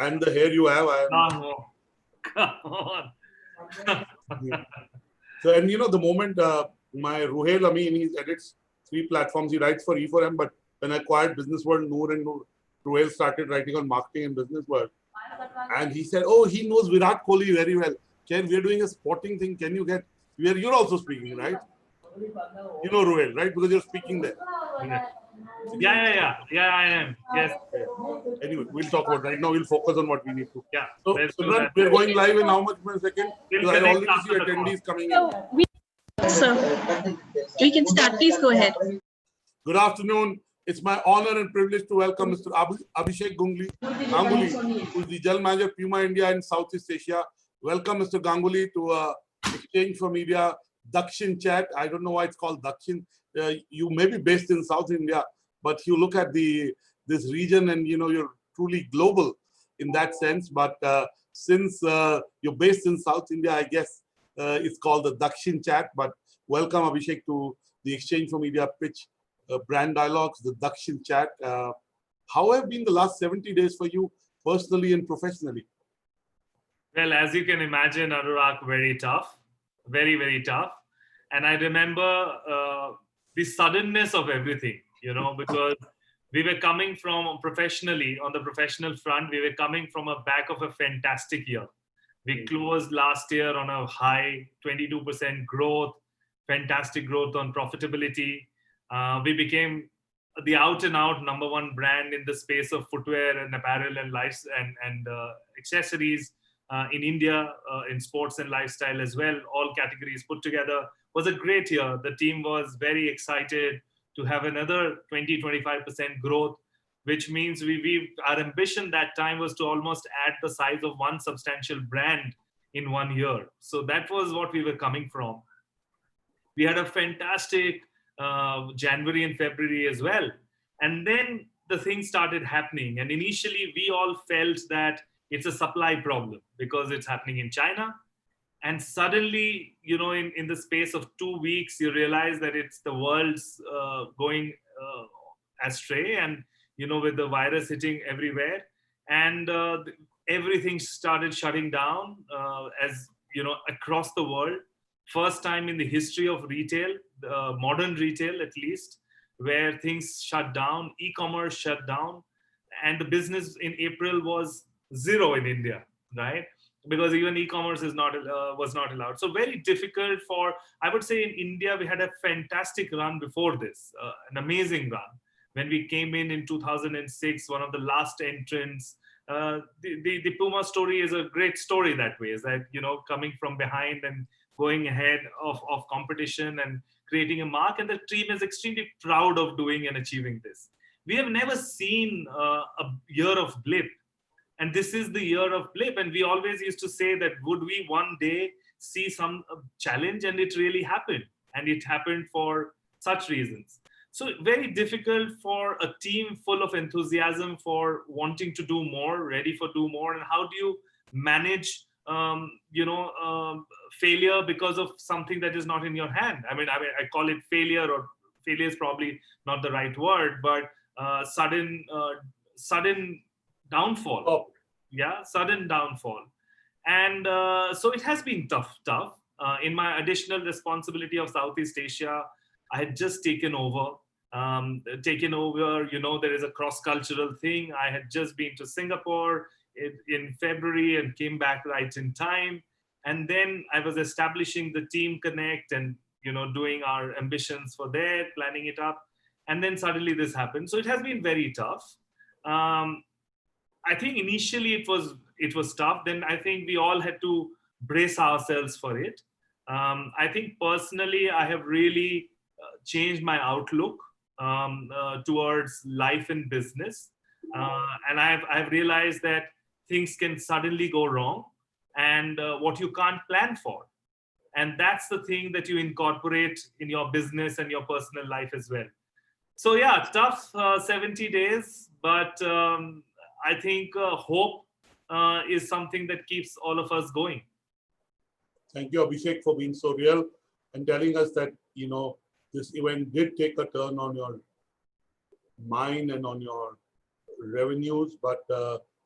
And the hair you have, I am. No. Come on. Yeah. So, and the moment my Ruhail Amin, he edits 3 platforms. He writes for E4M, but when I acquired Businessworld, Ruhail started writing on marketing and Businessworld. And he said, oh, he knows Virat Kohli very well. Ken, we're doing a sporting thing. Can you get, you're also speaking, right? You know Ruhail, right? Because you're speaking there. Yeah, I am. Yes. Anyway, we'll talk about right now. We'll focus on what we need to. Yeah. So, Simran, we're going live in how much per second? We'll I already see attendees coming in. So, we can start. Please go ahead. Good afternoon. It's my honor and privilege to welcome Mr. Abhishek Ganguly, who is the General Manager Puma India and Southeast Asia. Welcome, Mr. Ganguly, to Exchange for Media Dakshin Chat. I don't know why it's called Dakshin. You may be based in South India, but you look at this region and you're truly global in that sense. But since you're based in South India, I guess it's called the Dakshin Chat. But welcome, Abhishek, to the Exchange for Media Pitch Brand Dialogues, the Dakshin Chat. How have been the last 70 days for you personally and professionally? Well, as you can imagine, Annurag, very tough, very, very tough. And I remember the suddenness of everything, because we were coming from professionally, on the professional front, we were coming from a back of a fantastic year. We closed last year on a high 22% growth, fantastic growth on profitability. We became the out and out #1 brand in the space of footwear and apparel and accessories in India, in sports and lifestyle as well. All categories put together. Was a great year. The team was very excited to have another 20-25% growth, which means our ambition that time was to almost add the size of one substantial brand in 1 year. So that was what we were coming from. We had a fantastic January and February as well. And then the things started happening. And initially, we all felt that it's a supply problem because it's happening in China. And suddenly, in the space of 2 weeks, you realize that it's the world's going astray and, with the virus hitting everywhere. And everything started shutting down across the world. First time in the history of retail, modern retail at least, where things shut down, e-commerce shut down, and the business in April was zero in India, right? Because even e-commerce was not allowed. So very difficult I would say in India, we had a fantastic run before this, an amazing run. When we came in 2006, one of the last entrants, the Puma story is a great story that way, is that, coming from behind and going ahead of competition and creating a mark. And the team is extremely proud of doing and achieving this. We have never seen a year of blip. And this is the year of blip. And we always used to say that would we one day see some challenge? And it really happened. And it happened for such reasons. So very difficult for a team full of enthusiasm for wanting to do more, ready for do more. And how do you manage failure because of something that is not in your hand? I call it failure, or failure is probably not the right word, but sudden downfall. Sudden downfall. And so it has been tough. In my additional responsibility of Southeast Asia, I had just taken over. There is a cross-cultural thing. I had just been to Singapore in February and came back right in time. And then I was establishing the Team Connect and, doing our ambitions for there, planning it up. And then suddenly this happened. So it has been very tough. I think initially it was tough. Then I think we all had to brace ourselves for it. I think personally, I have really changed my outlook towards life and business. And I've realized that things can suddenly go wrong, and what you can't plan for. And that's the thing that you incorporate in your business and your personal life as well. So yeah, tough 70 days, but I think hope is something that keeps all of us going. Thank you, Abhishek, for being so real and telling us that, this event did take a turn on your mind and on your revenues, but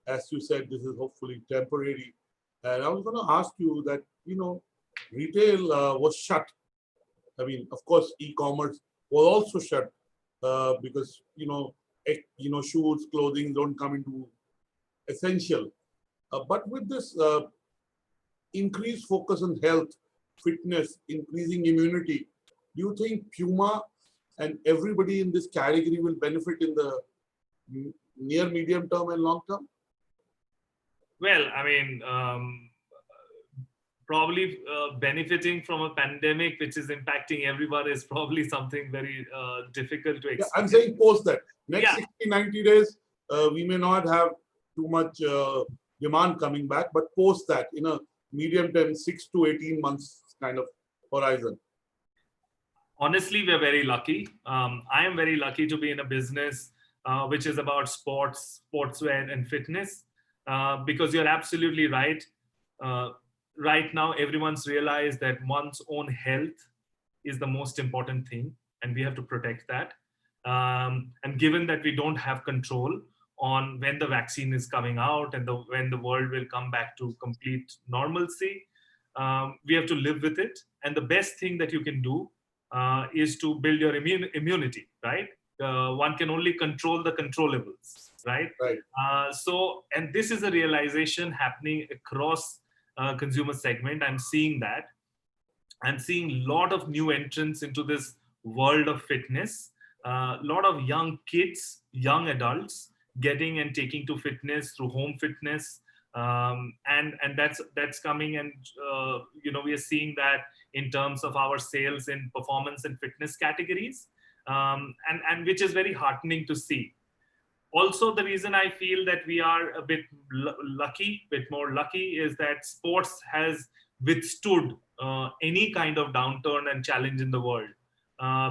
as you said, this is hopefully temporary. And I was going to ask you that, retail was shut. I mean, of course, e-commerce was also shut because, shoes, clothing don't come into essential. But with this increased focus on health, fitness, increasing immunity, do you think Puma and everybody in this category will benefit in the near, medium term and long term? Well, I mean, probably benefiting from a pandemic which is impacting everyone is probably something very difficult to explain. Yeah, I'm saying post that. Next Yeah. 60, 90 days, we may not have too much demand coming back, but post that, in a medium term, 6 to 18 months kind of horizon. Honestly, we're very lucky. I am very lucky to be in a business which is about sports, sportswear, and fitness. Because you're absolutely right. Right now, everyone's realized that one's own health is the most important thing, and we have to protect that. And given that we don't have control on when the vaccine is coming out and when the world will come back to complete normalcy, we have to live with it. And the best thing that you can do is to build your immunity, right? One can only control the controllables, right? Right. And this is a realization happening across consumer segment. I'm seeing that. I'm seeing a lot of new entrants into this world of fitness. A lot of young kids, young adults getting and taking to fitness through home fitness. And that's coming, and we are seeing that in terms of our sales in performance and fitness categories, and which is very heartening to see. Also, the reason I feel that we are a bit more lucky, is that sports has withstood any kind of downturn and challenge in the world,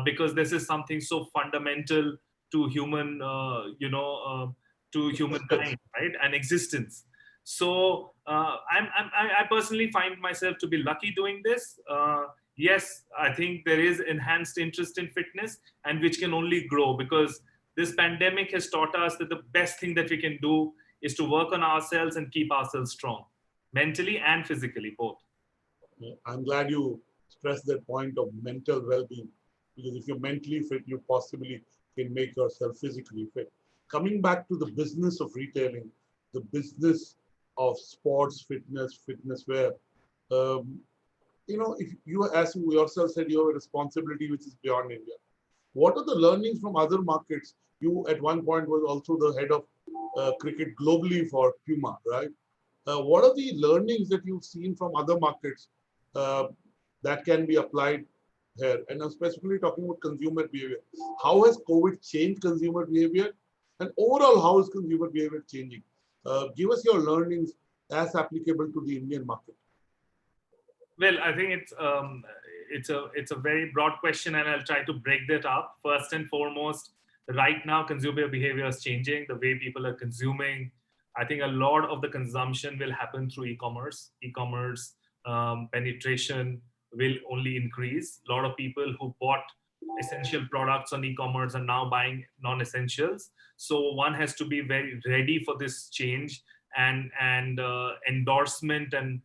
because this is something so fundamental to humankind, right, and existence. So I personally find myself to be lucky doing this. Yes, I think there is enhanced interest in fitness, and which can only grow, because this pandemic has taught us that the best thing that we can do is to work on ourselves and keep ourselves strong, mentally and physically, both. I'm glad you stressed that point of mental well-being, because if you're mentally fit, you possibly can make yourself physically fit. Coming back to the business of retailing, the business of sports, fitness wear, if you, as you yourself said, you have a responsibility which is beyond India. What are the learnings from other markets? You at one point was also the head of cricket globally for Puma, right? What are the learnings that you've seen from other markets that can be applied here? And I'm specifically talking about consumer behavior. How has COVID changed consumer behavior? And overall, how is consumer behavior changing? Give us your learnings as applicable to the Indian market. Well, I think it's a very broad question, and I'll try to break that up. First and foremost, right now, consumer behavior is changing. The way people are consuming, I think a lot of the consumption will happen through e-commerce. E-commerce penetration will only increase. A lot of people who bought essential products on e-commerce are now buying non-essentials. So one has to be very ready for this change and endorsement and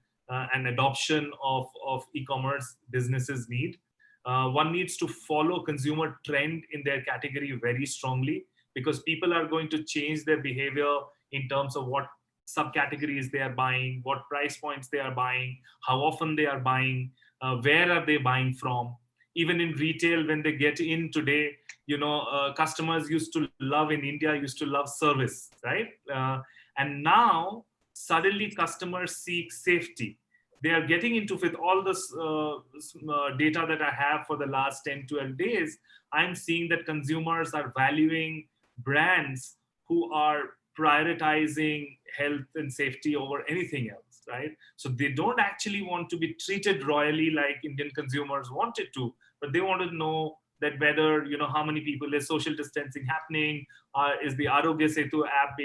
adoption of e-commerce businesses need. One needs to follow consumer trend in their category very strongly, because people are going to change their behavior in terms of what subcategories they are buying, what price points they are buying, how often they are buying, where are they buying from. Even in retail, when they get in today, customers used to love in India, used to love service, right? And now suddenly customers seek safety. They are getting into, with all this data that I have for the last 10, 12 days, I'm seeing that consumers are valuing brands who are prioritizing health and safety over anything else, right? So they don't actually want to be treated royally like Indian consumers wanted to, but they want to know that whether, how many people, is social distancing happening, is the Arogya Setu app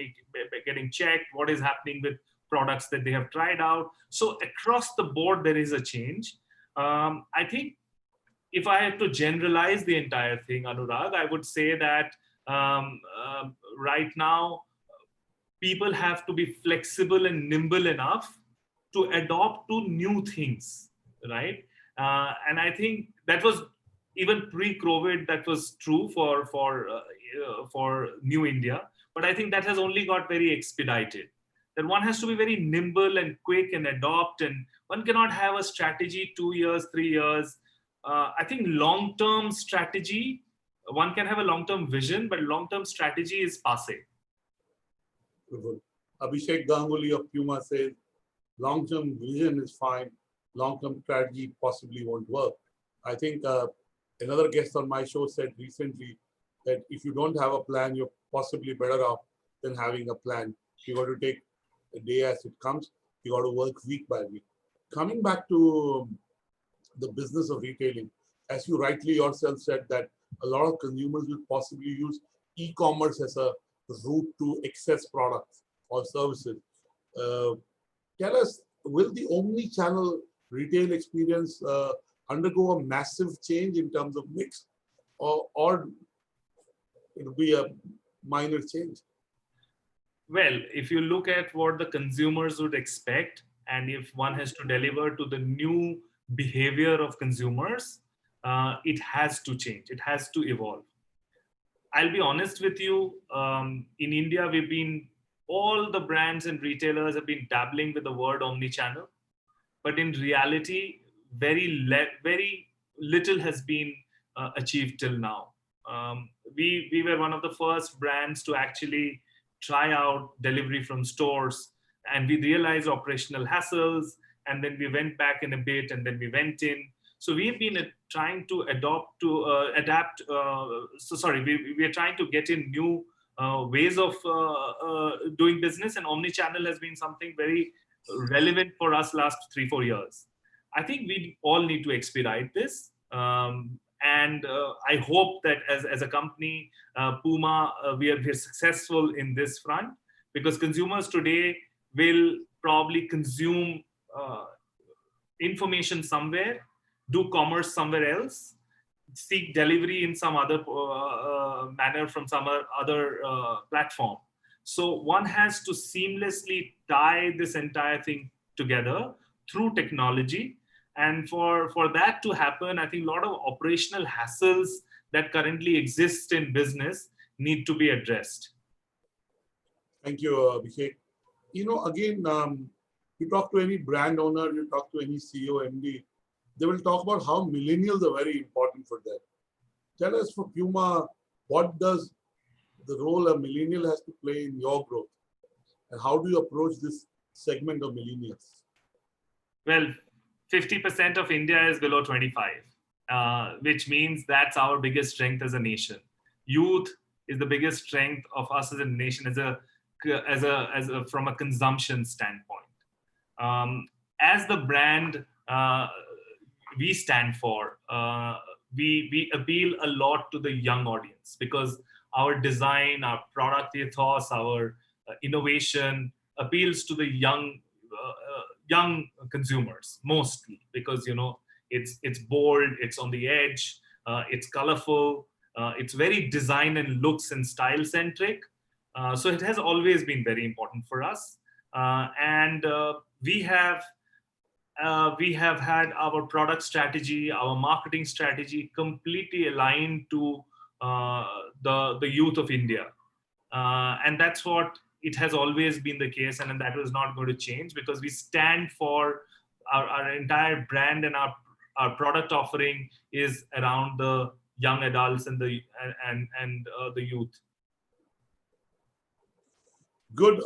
getting checked, what is happening with products that they have tried out. So across the board, there is a change. I think if I had to generalize the entire thing, Anurag, I would say that right now, people have to be flexible and nimble enough to adopt to new things, right? And I think that was even pre-COVID, that was true for New India. But I think that has only got very expedited. That one has to be very nimble and quick and adopt, and one cannot have a strategy 2 years, 3 years. I think long-term strategy, one can have a long-term vision, but long-term strategy is passé. Abhishek Ganguly of Puma says, long-term vision is fine, long-term strategy possibly won't work. I think another guest on my show said recently that if you don't have a plan, you're possibly better off than having a plan. You got to take a day as it comes. You got to work week by week. Coming back to the business of retailing, as you rightly yourself said, that a lot of consumers will possibly use e-commerce as a route to access products or services. Tell us, will the omni-channel retail experience undergo a massive change in terms of mix, or it will be a minor change? Well, if you look at what the consumers would expect, and if one has to deliver to the new behavior of consumers, it has to change. It has to evolve. I'll be honest with you. In India, all the brands and retailers have been dabbling with the word omni-channel, but in reality, very little has been achieved till now. We were one of the first brands to actually try out delivery from stores, and we realized operational hassles, and then we went back in a bit, and then we went in. So we've been trying to adapt. We are trying to get in new ways of doing business, and omni-channel has been something very relevant for us last 3-4 years. I think we all need to expedite this. And I hope that as a company, Puma, we are successful in this front, because consumers today will probably consume information somewhere, do commerce somewhere else, seek delivery in some other manner from some other platform. So one has to seamlessly tie this entire thing together through technology. And for that to happen, I think a lot of operational hassles that currently exist in business need to be addressed. Thank you, Abhishek. Again, you talk to any brand owner, you talk to any CEO, MD, they will talk about how millennials are very important for them. Tell us, for Puma, what does the role a millennial has to play in your growth? And how do you approach this segment of millennials? Well, 50% of India is below 25, which means that's our biggest strength as a nation. Youth is the biggest strength of us as a nation, from a consumption standpoint. As the brand we stand for, we appeal a lot to the young audience, because our design, our product ethos, our innovation appeals to the young consumers mostly, because it's bold, it's on the edge, it's colorful, it's very design and looks and style centric. So it has always been very important for us, and we have had our product strategy, our marketing strategy completely aligned to the youth of India, and that's what it has always been the case, and that was not going to change, because we stand for our entire brand, and our product offering is around the young adults and the youth. Good.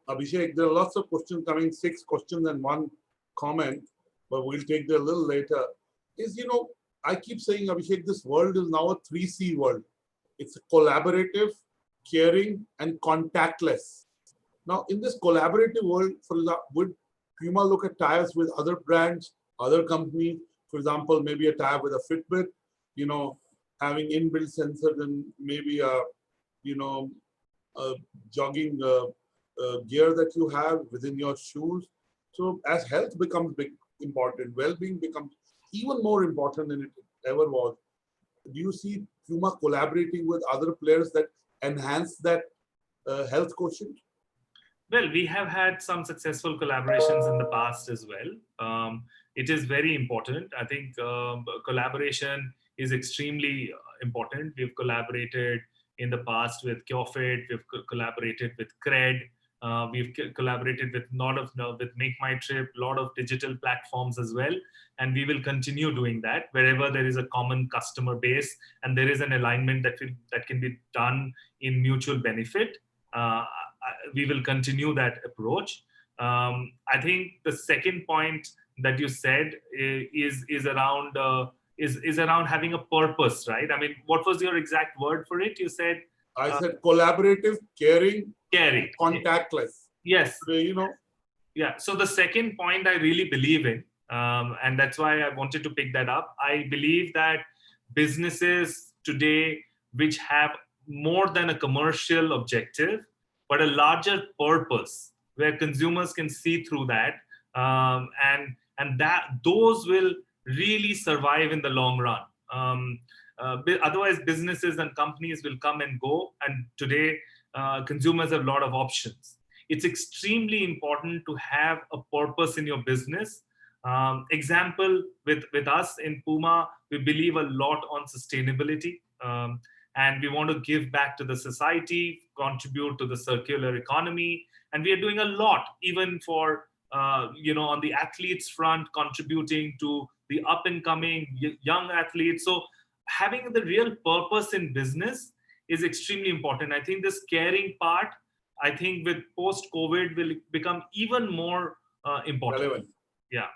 Abhishek, there are lots of questions coming, 6 questions and 1 comment, but we'll take that a little later. I keep saying, Abhishek, this world is now a 3C world. It's collaborative, caring, and contactless. Now, in this collaborative world, for example, would Puma look at ties with other brands, other companies? For example, maybe a tie with a Fitbit, having inbuilt sensors and maybe a jogging gear that you have within your shoes. So as health becomes important, well-being becomes even more important than it ever was. Do you see Puma collaborating with other players that enhance that health quotient? Well, we have had some successful collaborations in the past as well. It is very important. I think collaboration is extremely important. We've collaborated in the past with CureFit. We've collaborated with Cred. We've collaborated with with Make My Trip, a lot of digital platforms as well, and we will continue doing that wherever there is a common customer base and there is an alignment that can be done in mutual benefit. We will continue that approach. I think the second point that you said is around having a purpose, right? I mean, what was your exact word for it? You said I said collaborative, caring, contactless. Yes. So, Yeah. So the second point I really believe in, and that's why I wanted to pick that up. I believe that businesses today, which have more than a commercial objective, but a larger purpose where consumers can see through that, and that those will really survive in the long run. Otherwise, businesses and companies will come and go, and today consumers have a lot of options. It's extremely important to have a purpose in your business. Example, with us in Puma, we believe a lot on sustainability. And we want to give back to the society, contribute to the circular economy. And we are doing a lot, even for, on the athletes front, contributing to the up and coming young athletes. So having the real purpose in business is extremely important. I think this caring part, I think with post-COVID will become even more important. Relevant. Yeah.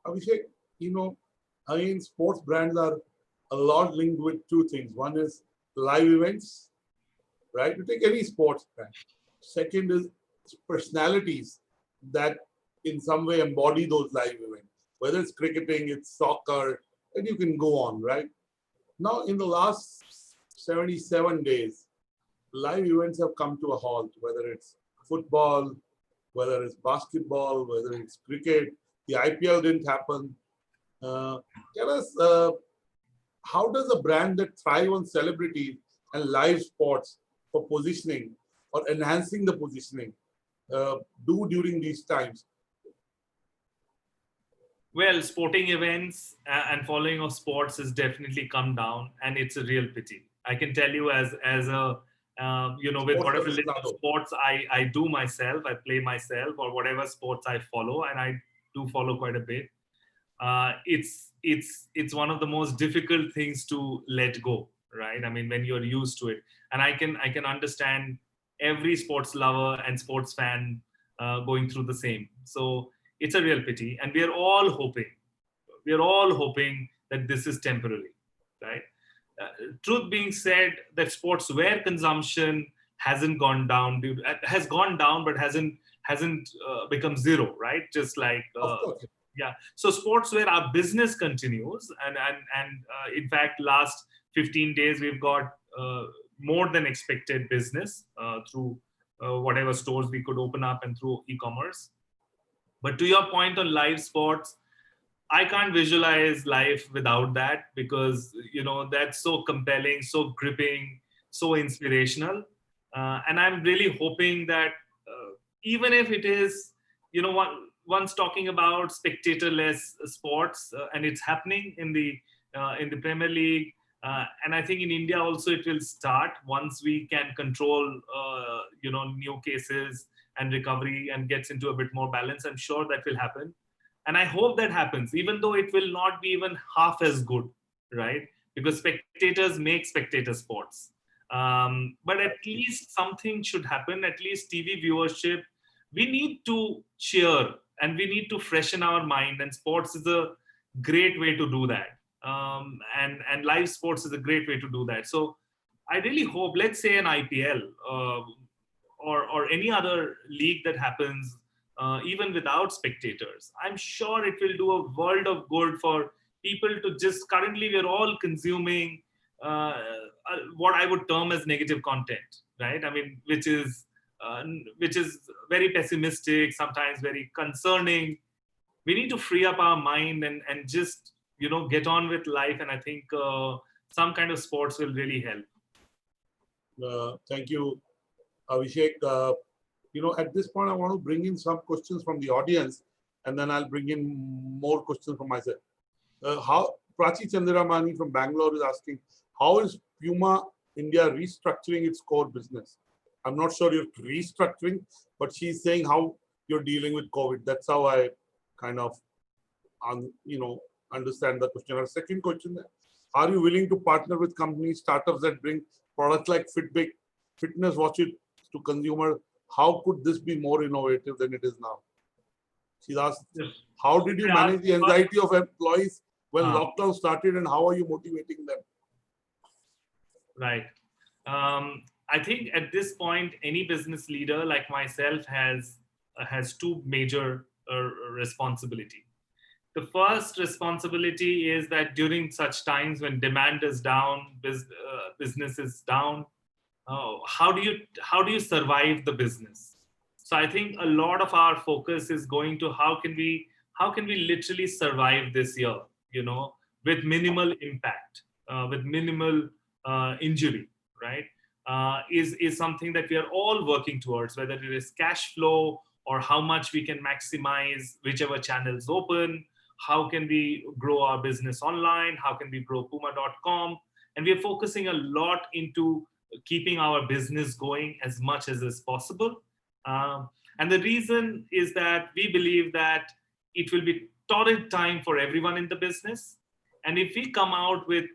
Abhishek, sports brands are a lot linked with two things. One is live events, right? You take any sports brand. Second is personalities that in some way embody those live events. Whether it's cricketing, it's soccer, and you can go on, right? Now, in the last 77 days, live events have come to a halt, whether it's football, whether it's basketball, whether it's cricket. The IPL didn't happen. Tell us, how does a brand that thrives on celebrities and live sports for positioning or enhancing the positioning do during these times? Well, sporting events and following of sports has definitely come down, and it's a real pity. I can tell you as a with whatever little sports I do myself, I play myself, or whatever sports I follow, and I do follow quite a bit. It's one of the most difficult things to let go, right? I mean, when you're used to it, and I can understand every sports lover and sports fan going through the same. So it's a real pity, and we are all hoping that this is temporary, right? Truth being said, that sportswear consumption hasn't gone down. Has gone down, but hasn't become zero, right? Just like yeah. So sportswear, our business continues, and in fact, last 15 days we've got more than expected business through whatever stores we could open up and through e-commerce. But to your point on live sports, I can't visualize life without that, because that's so compelling, so gripping, so inspirational, and I'm really hoping that even if it is, once talking about spectator-less sports, and it's happening in the Premier League, and I think in India also it will start once we can control new cases and recovery and gets into a bit more balance. I'm sure that will happen. And I hope that happens, even though it will not be even half as good, right? Because spectators make spectator sports. But at least something should happen, at least TV viewership. We need to cheer and we need to freshen our mind, and sports is a great way to do that. And live sports is a great way to do that. So I really hope, let's say an IPL or any other league that happens, even without spectators, I'm sure it will do a world of good for people to just, currently we're all consuming what I would term as negative content, right? I mean, which is very pessimistic, sometimes very concerning. We need to free up our mind and just, get on with life. And I think some kind of sports will really help. Thank you, Abhishek. At this point, I want to bring in some questions from the audience, and then I'll bring in more questions from myself. How Prachi Chandiramani from Bangalore is asking, how is Puma India restructuring its core business? I'm not sure you're restructuring, but she's saying how you're dealing with COVID. That's how I kind of, understand the question. Our second question, are you willing to partner with companies, startups that bring products like Fitbit, fitness watches to consumer? How could this be more innovative than it is now? She's asked, how did you manage the anxiety of employees when lockdown started, and how are you motivating them? Right. I think at this point, any business leader like myself has two major responsibility. The first responsibility is that during such times when demand is down, business is down, how do you survive the business? So I think a lot of our focus is going to how can we literally survive this year, with minimal impact, with minimal injury, right? Is something that we are all working towards, whether it is cash flow or how much we can maximize whichever channels open, how can we grow our business online, how can we grow Puma.com, and we are focusing a lot into keeping our business going as much as is possible. And the reason is that we believe that it will be torrid time for everyone in the business. And if we come out with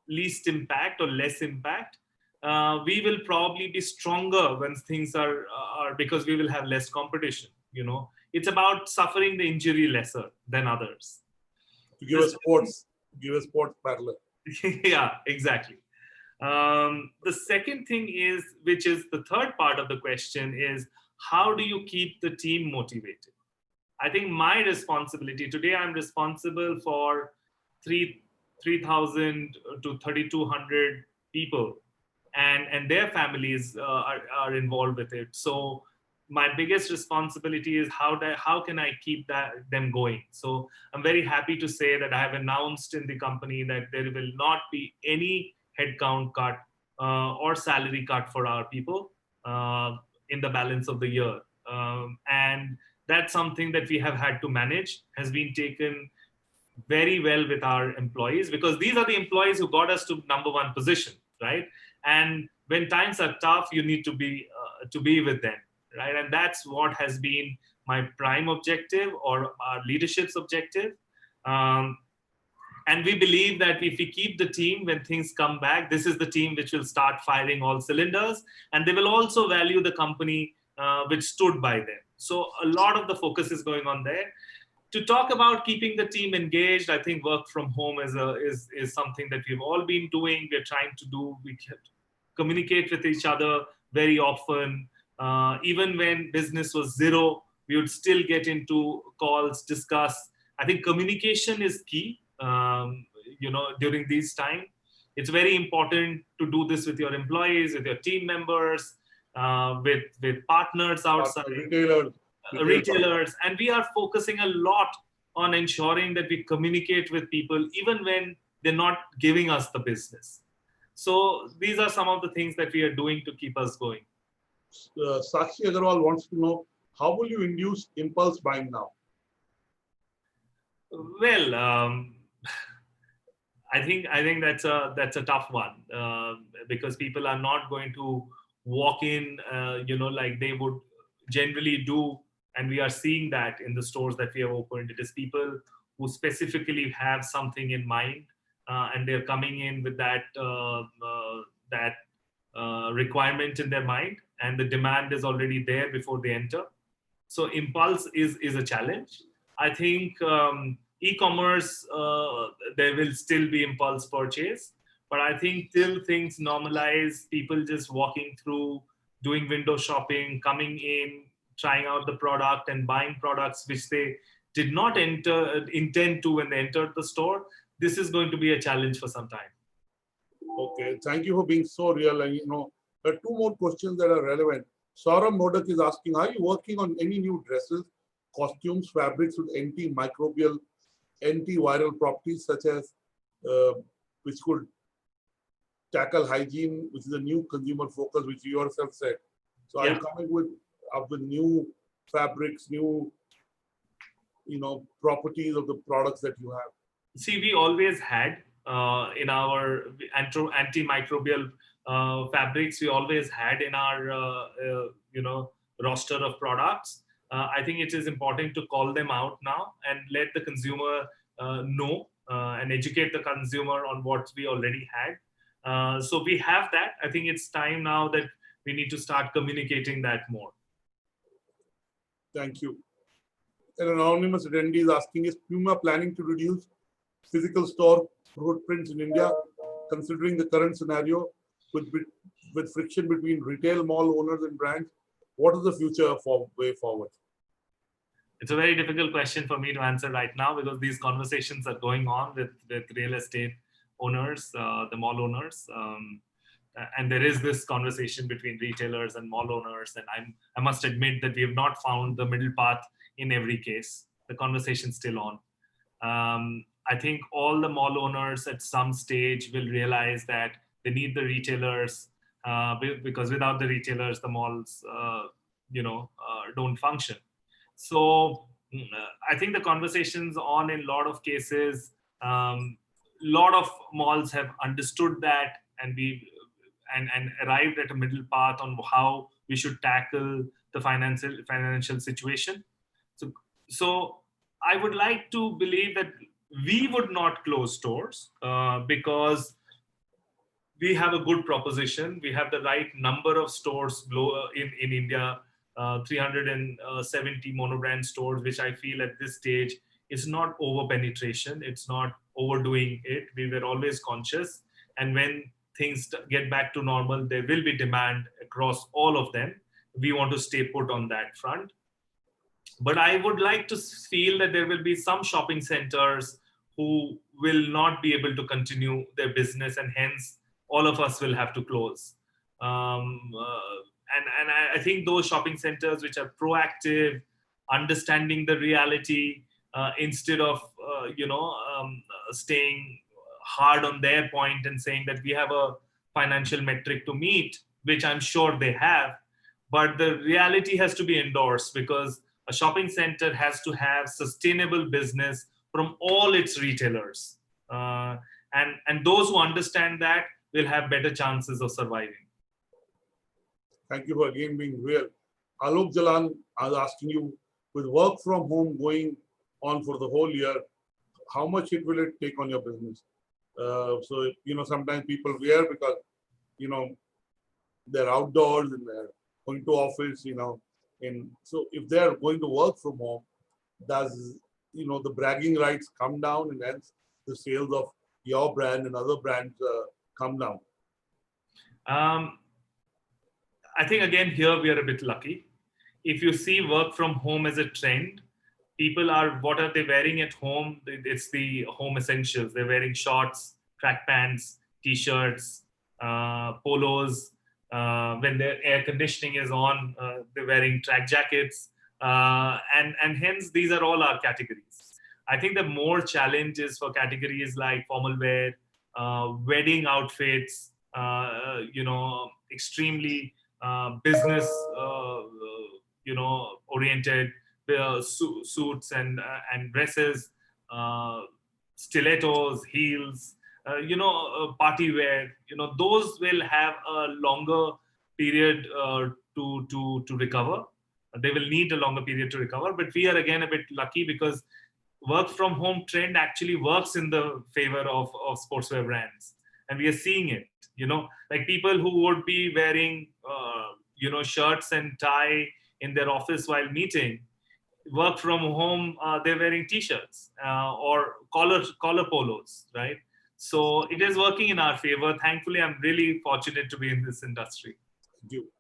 least impact or less impact, we will probably be stronger when things are because we will have less competition. It's about suffering the injury lesser than others. To give a sports parallel. Yeah, exactly. The second thing is, which is the third part of the question, is how do you keep the team motivated? I think my responsibility today, I'm responsible for 3,000 to 3,200 people, and their families are involved with it. So my biggest responsibility is how can I keep them going? So I'm very happy to say that I have announced in the company that there will not be any headcount cut or salary cut for our people in the balance of the year. And that's something that we have had to manage, has been taken very well with our employees, because these are the employees who got us to #1 position, right? And when times are tough, you need to be with them, right? And that's what has been my prime objective, or our leadership's objective. And we believe that if we keep the team, when things come back, this is the team which will start firing all cylinders, and they will also value the company which stood by them. So a lot of the focus is going on there. To talk about keeping the team engaged, I think work from home is something that we've all been doing. We're trying to do. We communicate with each other very often. Even when business was zero, we would still get into calls, discuss. I think communication is key. During these times, it's very important to do this with your employees, with your team members, with partners outside, retailers, and we are focusing a lot on ensuring that we communicate with people even when they're not giving us the business. So these are some of the things that we are doing to keep us going. Sakshi Agarwal wants to know, how will you induce impulse buying now? Well, I think that's a tough one, because people are not going to walk in, like they would generally do, and we are seeing that in the stores that we have opened. It is people who specifically have something in mind, and they're coming in with that requirement in their mind, and the demand is already there before they enter. So impulse is a challenge. I think e-commerce, there will still be impulse purchase, but I think till things normalize, people just walking through, doing window shopping, coming in, trying out the product and buying products which they did not intend to when they entered the store, this is going to be a challenge for some time. Okay, thank you for being so real. And there are two more questions that are relevant. Saurabh Modak is asking, are you working on any new dresses, costumes, fabrics with antiviral properties, such as which could tackle hygiene, which is a new consumer focus, which you yourself said. So are you coming up with new fabrics, new, properties of the products that you have? See, we always had in our antimicrobial fabrics, we always had in our roster of products. I think it is important to call them out now and let the consumer know and educate the consumer on what we already had. So we have that. I think it's time now that we need to start communicating that more. Thank you. An anonymous attendee is asking, is Puma planning to reduce physical store footprints in India, considering the current scenario with friction between retail mall owners and brands? What is the future way forward? It's a very difficult question for me to answer right now because these conversations are going on with real estate owners, the mall owners. And there is this conversation between retailers and mall owners. And I must admit that we have not found the middle path in every case. The conversation's still on. I think all the mall owners at some stage will realize that they need the retailers because without the retailers, the malls, don't function. So I think the conversations on in a lot of cases, lot of malls have understood that and arrived at a middle path on how we should tackle the financial situation. So I would like to believe that we would not close stores because we have a good proposition. We have the right number of stores in India, 370 monobrand stores, which I feel at this stage is not over penetration. It's not overdoing it. We were always conscious. And when things get back to normal, there will be demand across all of them. We want to stay put on that front. But I would like to feel that there will be some shopping centers who will not be able to continue their business, and hence all of us will have to close. And I think those shopping centers which are proactive, understanding the reality, instead of staying hard on their point and saying that we have a financial metric to meet, which I'm sure they have, but the reality has to be endorsed because a shopping center has to have sustainable business from all its retailers. And those who understand that will have better chances of surviving. Thank you for again being real. Alok Jalan, I was asking you, with work from home going on for the whole year, how much will it take on your business? So, sometimes people wear because, they're outdoors and they're going to office, and so if they're going to work from home, does, the bragging rights come down and hence the sales of your brand and other brands come down? I think again, here we are a bit lucky. If you see work from home as a trend, what are they wearing at home? It's the home essentials. They're wearing shorts, track pants, t-shirts, polos. When their air conditioning is on, they're wearing track jackets. And hence, these are all our categories. I think the more challenge is for categories like formal wear, wedding outfits, extremely business, oriented suits and dresses, stilettos, heels, party wear. Those will have a longer period to recover. They will need a longer period to recover. But we are again a bit lucky because work from home trend actually works in the favor of sportswear brands, and we are seeing it. Like people who would be wearing shirts and tie in their office while meeting, work from home, they're wearing t-shirts or collar polos, right? So it is working in our favor. Thankfully, I'm really fortunate to be in this industry. Thank you.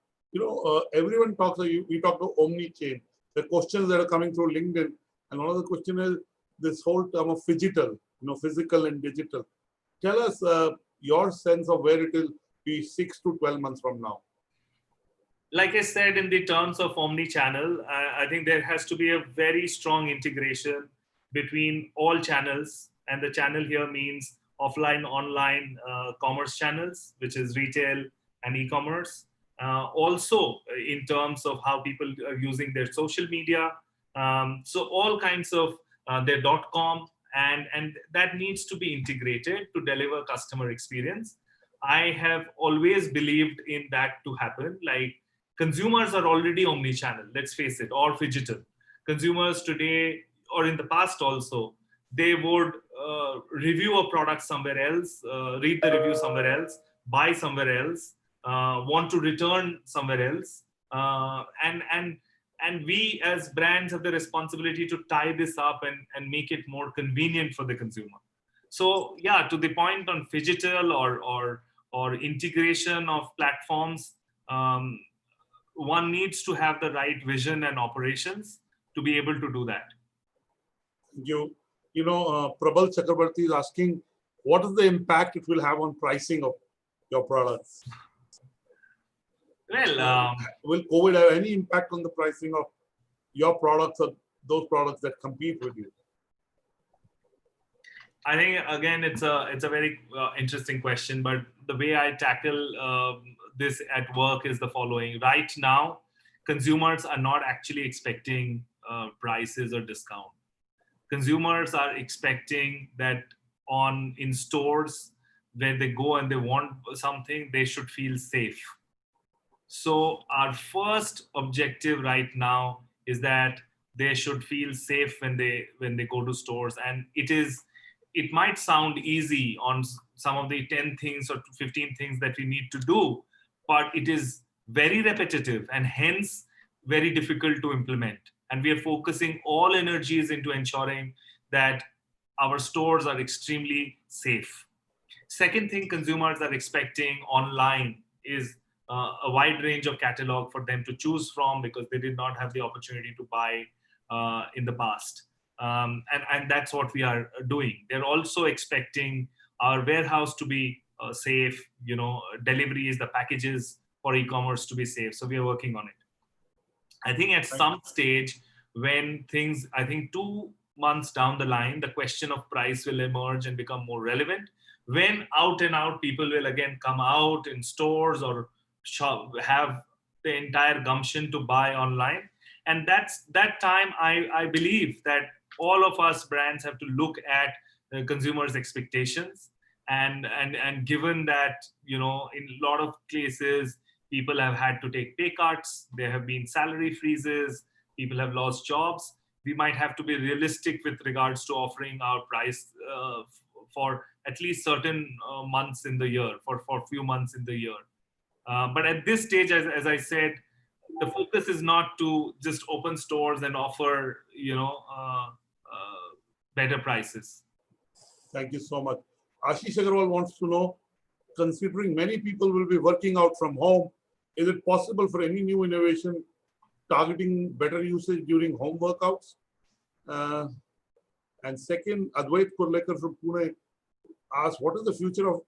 Everyone talks, we talk about omni-chain. The questions that are coming through LinkedIn, and one of the question is this whole term of phygital, physical and digital. Tell us your sense of where it will be 6 to 12 months from now. Like I said, in the terms of omni-channel, I think there has to be a very strong integration between all channels. And the channel here means offline, online commerce channels, which is retail and e-commerce. Also, in terms of how people are using their social media. So all kinds of their .com, and that needs to be integrated to deliver customer experience. I have always believed in that to happen. Like, consumers are already omni-channel, let's face it, or phygital. Consumers today, or in the past also, they would review a product somewhere else, read the review somewhere else, buy somewhere else, want to return somewhere else, and we as brands have the responsibility to tie this up and make it more convenient for the consumer. So yeah, to the point on phygital or integration of platforms, one needs to have the right vision and operations to be able to do that. Prabal Chakrabarti is asking, what is the impact it will have on pricing of your products? Well, will COVID have any impact on the pricing of your products or those products that compete with you? I think again, it's a very interesting question, but the way I tackle this at work is the following. Right now, consumers are not actually expecting prices or discount. Consumers are expecting that in stores, when they go and they want something, they should feel safe. So our first objective right now is that they should feel safe when they go to stores. And it might sound easy on some of the 10 things or 15 things that we need to do, but it is very repetitive and hence very difficult to implement. And we are focusing all energies into ensuring that our stores are extremely safe. Second thing consumers are expecting online is a wide range of catalog for them to choose from, because they did not have the opportunity to buy in the past. And that's what we are doing. They're also expecting our warehouse to be safe, deliveries, the packages for e-commerce to be safe. So we are working on it. I think at some stage when I think 2 months down the line, the question of price will emerge and become more relevant, when out and out people will again come out in stores or have the entire gumption to buy online. And that time, I believe that all of us brands have to look at the consumers' expectations. And given that, in a lot of cases, people have had to take pay cuts, there have been salary freezes, people have lost jobs, we might have to be realistic with regards to offering our price for at least certain months in the year, for a few months in the year. But at this stage, as I said, the focus is not to just open stores and offer, better prices. Thank you so much. Ashish Agarwal wants to know, considering many people will be working out from home, is it possible for any new innovation targeting better usage during home workouts? And second, Advait Kurlekar from Pune asks, what is the future of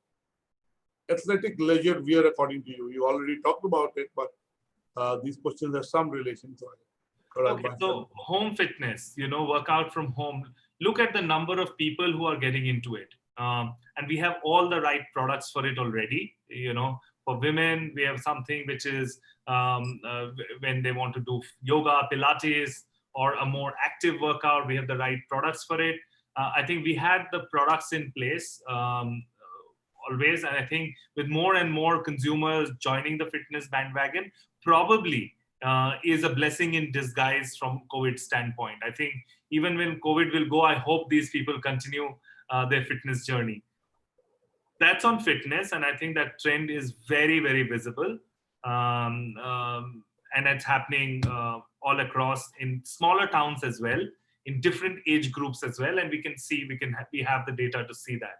athletic leisure wear according to you? You already talked about it, but these questions have some relation to it. Okay, so home fitness, workout from home. Look at the number of people who are getting into it. And we have all the right products for it already. For women, we have something which is when they want to do yoga, Pilates, or a more active workout, we have the right products for it. I think we had the products in place always. And I think with more and more consumers joining the fitness bandwagon, probably is a blessing in disguise from COVID standpoint. I think even when COVID will go, I hope these people continue their fitness journey. That's on fitness. And I think that trend is very, very visible. And it's happening all across in smaller towns as well, in different age groups as well. And we have the data to see that.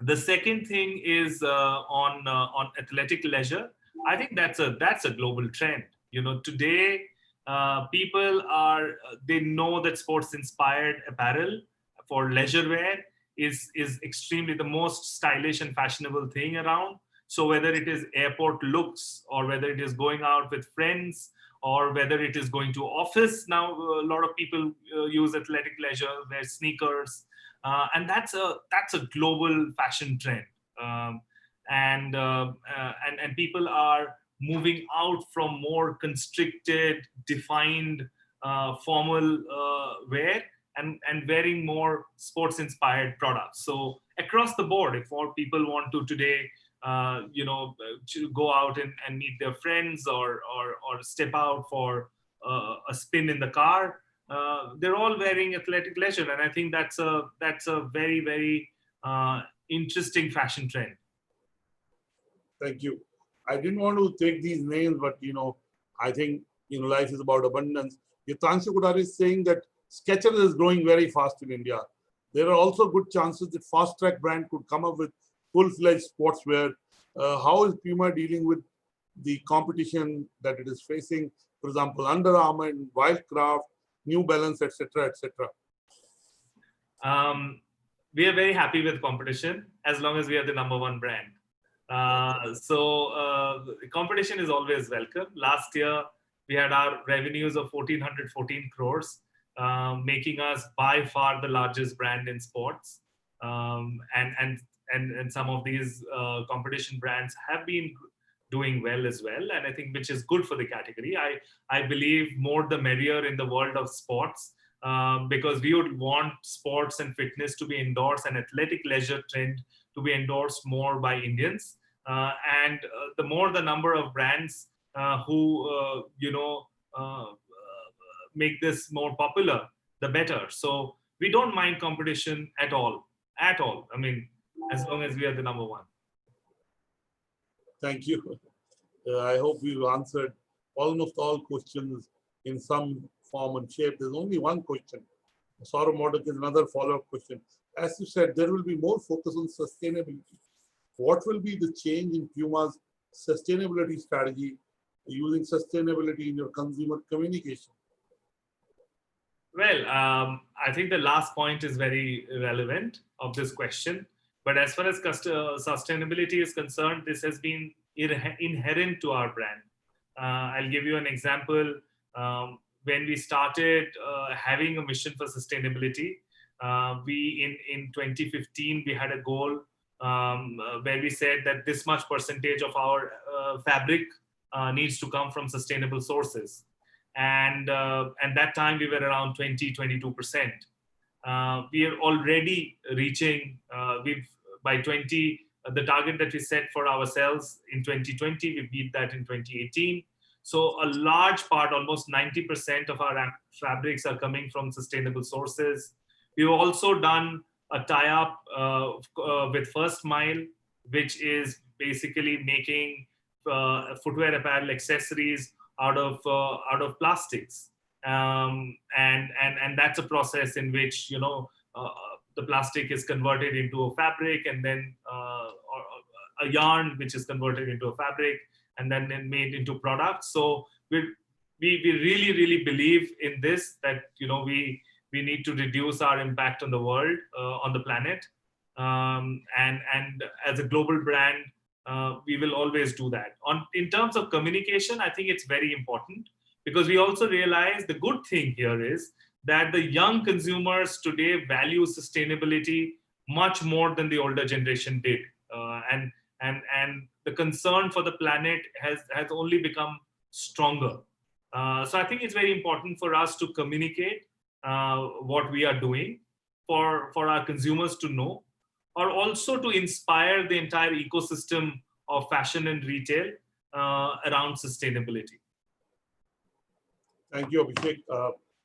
The second thing is on athletic leisure. I think that's a global trend. Today people they know that sports inspired apparel for leisure wear is extremely the most stylish and fashionable thing around. So whether it is airport looks, or whether it is going out with friends, or whether it is going to office, now a lot of people use athletic leisure, wear sneakers, and that's a global fashion trend. Um, and people are moving out from more constricted, defined, formal wear, and wearing more sports inspired products. So across the board, if all people want to today to go out and meet their friends, or step out for a spin in the car, they're all wearing athletic leisure, and I think that's a very, very interesting fashion trend. Thank you. I didn't want to take these names, but I think life is about abundance. Yatanshu Kudari is saying that Skechers is growing very fast in India. There are also good chances that Fast Track brand could come up with full-fledged sportswear. How is Puma dealing with the competition that it is facing? For example, Under Armour, Wildcraft, New Balance, etc., etc. We are very happy with competition as long as we are the number one brand. So competition is always welcome. Last year, we had our revenues of 1,414 crores, making us by far the largest brand in sports. And some of these competition brands have been doing well as well, and I think which is good for the category. I believe more the merrier in the world of sports, because we would want sports and fitness to be endorsed, and athletic leisure trend to be endorsed more by Indians. And the more the number of brands who make this more popular, the better. So we don't mind competition at all. I mean, as long as we are the number one. Thank you. I hope we've answered almost all questions in some form and shape. There's only one question. Saurav Modak is another follow-up question. As you said, there will be more focus on sustainability. What will be the change in Puma's sustainability strategy, using sustainability in your consumer communication? Well, I think the last point is very relevant of this question. But as far as sustainability is concerned, this has been inherent to our brand. I'll give you an example. When we started having a mission for sustainability, we in 2015 we had a goal where we said that this much percentage of our fabric needs to come from sustainable sources, and that time we were around 22%. We are already reaching by 20 the target that we set for ourselves in 2020. We beat that in 2018. So a large part, almost 90% of our fabrics are coming from sustainable sources. We've also done a tie-up with First Mile, which is basically making footwear, apparel, accessories out of plastics, and that's a process in which the plastic is converted into a fabric, and then a yarn which is converted into a fabric, and then made into products. So we really, really believe in this, that we need to reduce our impact on the world, on the planet, and as a global brand, we will always do that. In terms of communication, I think it's very important, because we also realize the good thing here is that the young consumers today value sustainability much more than the older generation did, and the concern for the planet has only become stronger. So I think it's very important for us to communicate what we are doing for our consumers to know, or also to inspire the entire ecosystem of fashion and retail around sustainability. Thank you, Abhishek.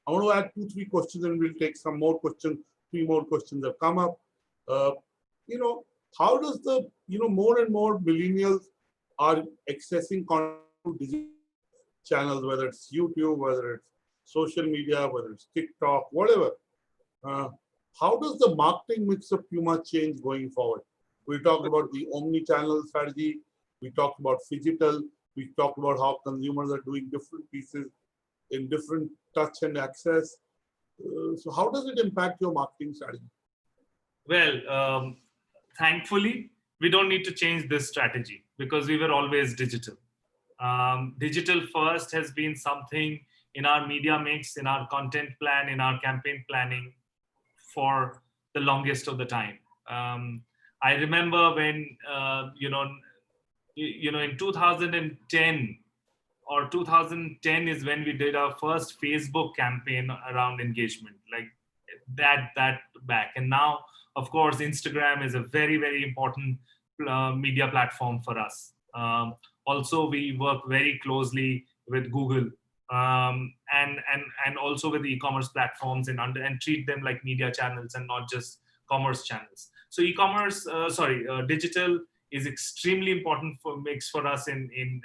I want to add 2-3 questions, and we'll take some more questions. 3 more questions have come up. How does the more and more millennials are accessing content to digital channels, whether it's YouTube, whether it's social media, whether it's TikTok, whatever. How does the marketing mix of Puma change going forward? We talked about the omni-channel strategy. We talked about phygital. We talked about how consumers are doing different pieces in different touch and access. So how does it impact your marketing strategy? Well, thankfully, we don't need to change this strategy. because we were always digital. Digital first has been something in our media mix, in our content plan, in our campaign planning for the longest of the time. I remember when, in 2010 or 2010 is when we did our first Facebook campaign around engagement, like that back. And now, of course, Instagram is a very, very important media platform for us. Also, we work very closely with Google and also with e-commerce platforms and treat them like media channels and not just commerce channels. So digital is extremely important for us in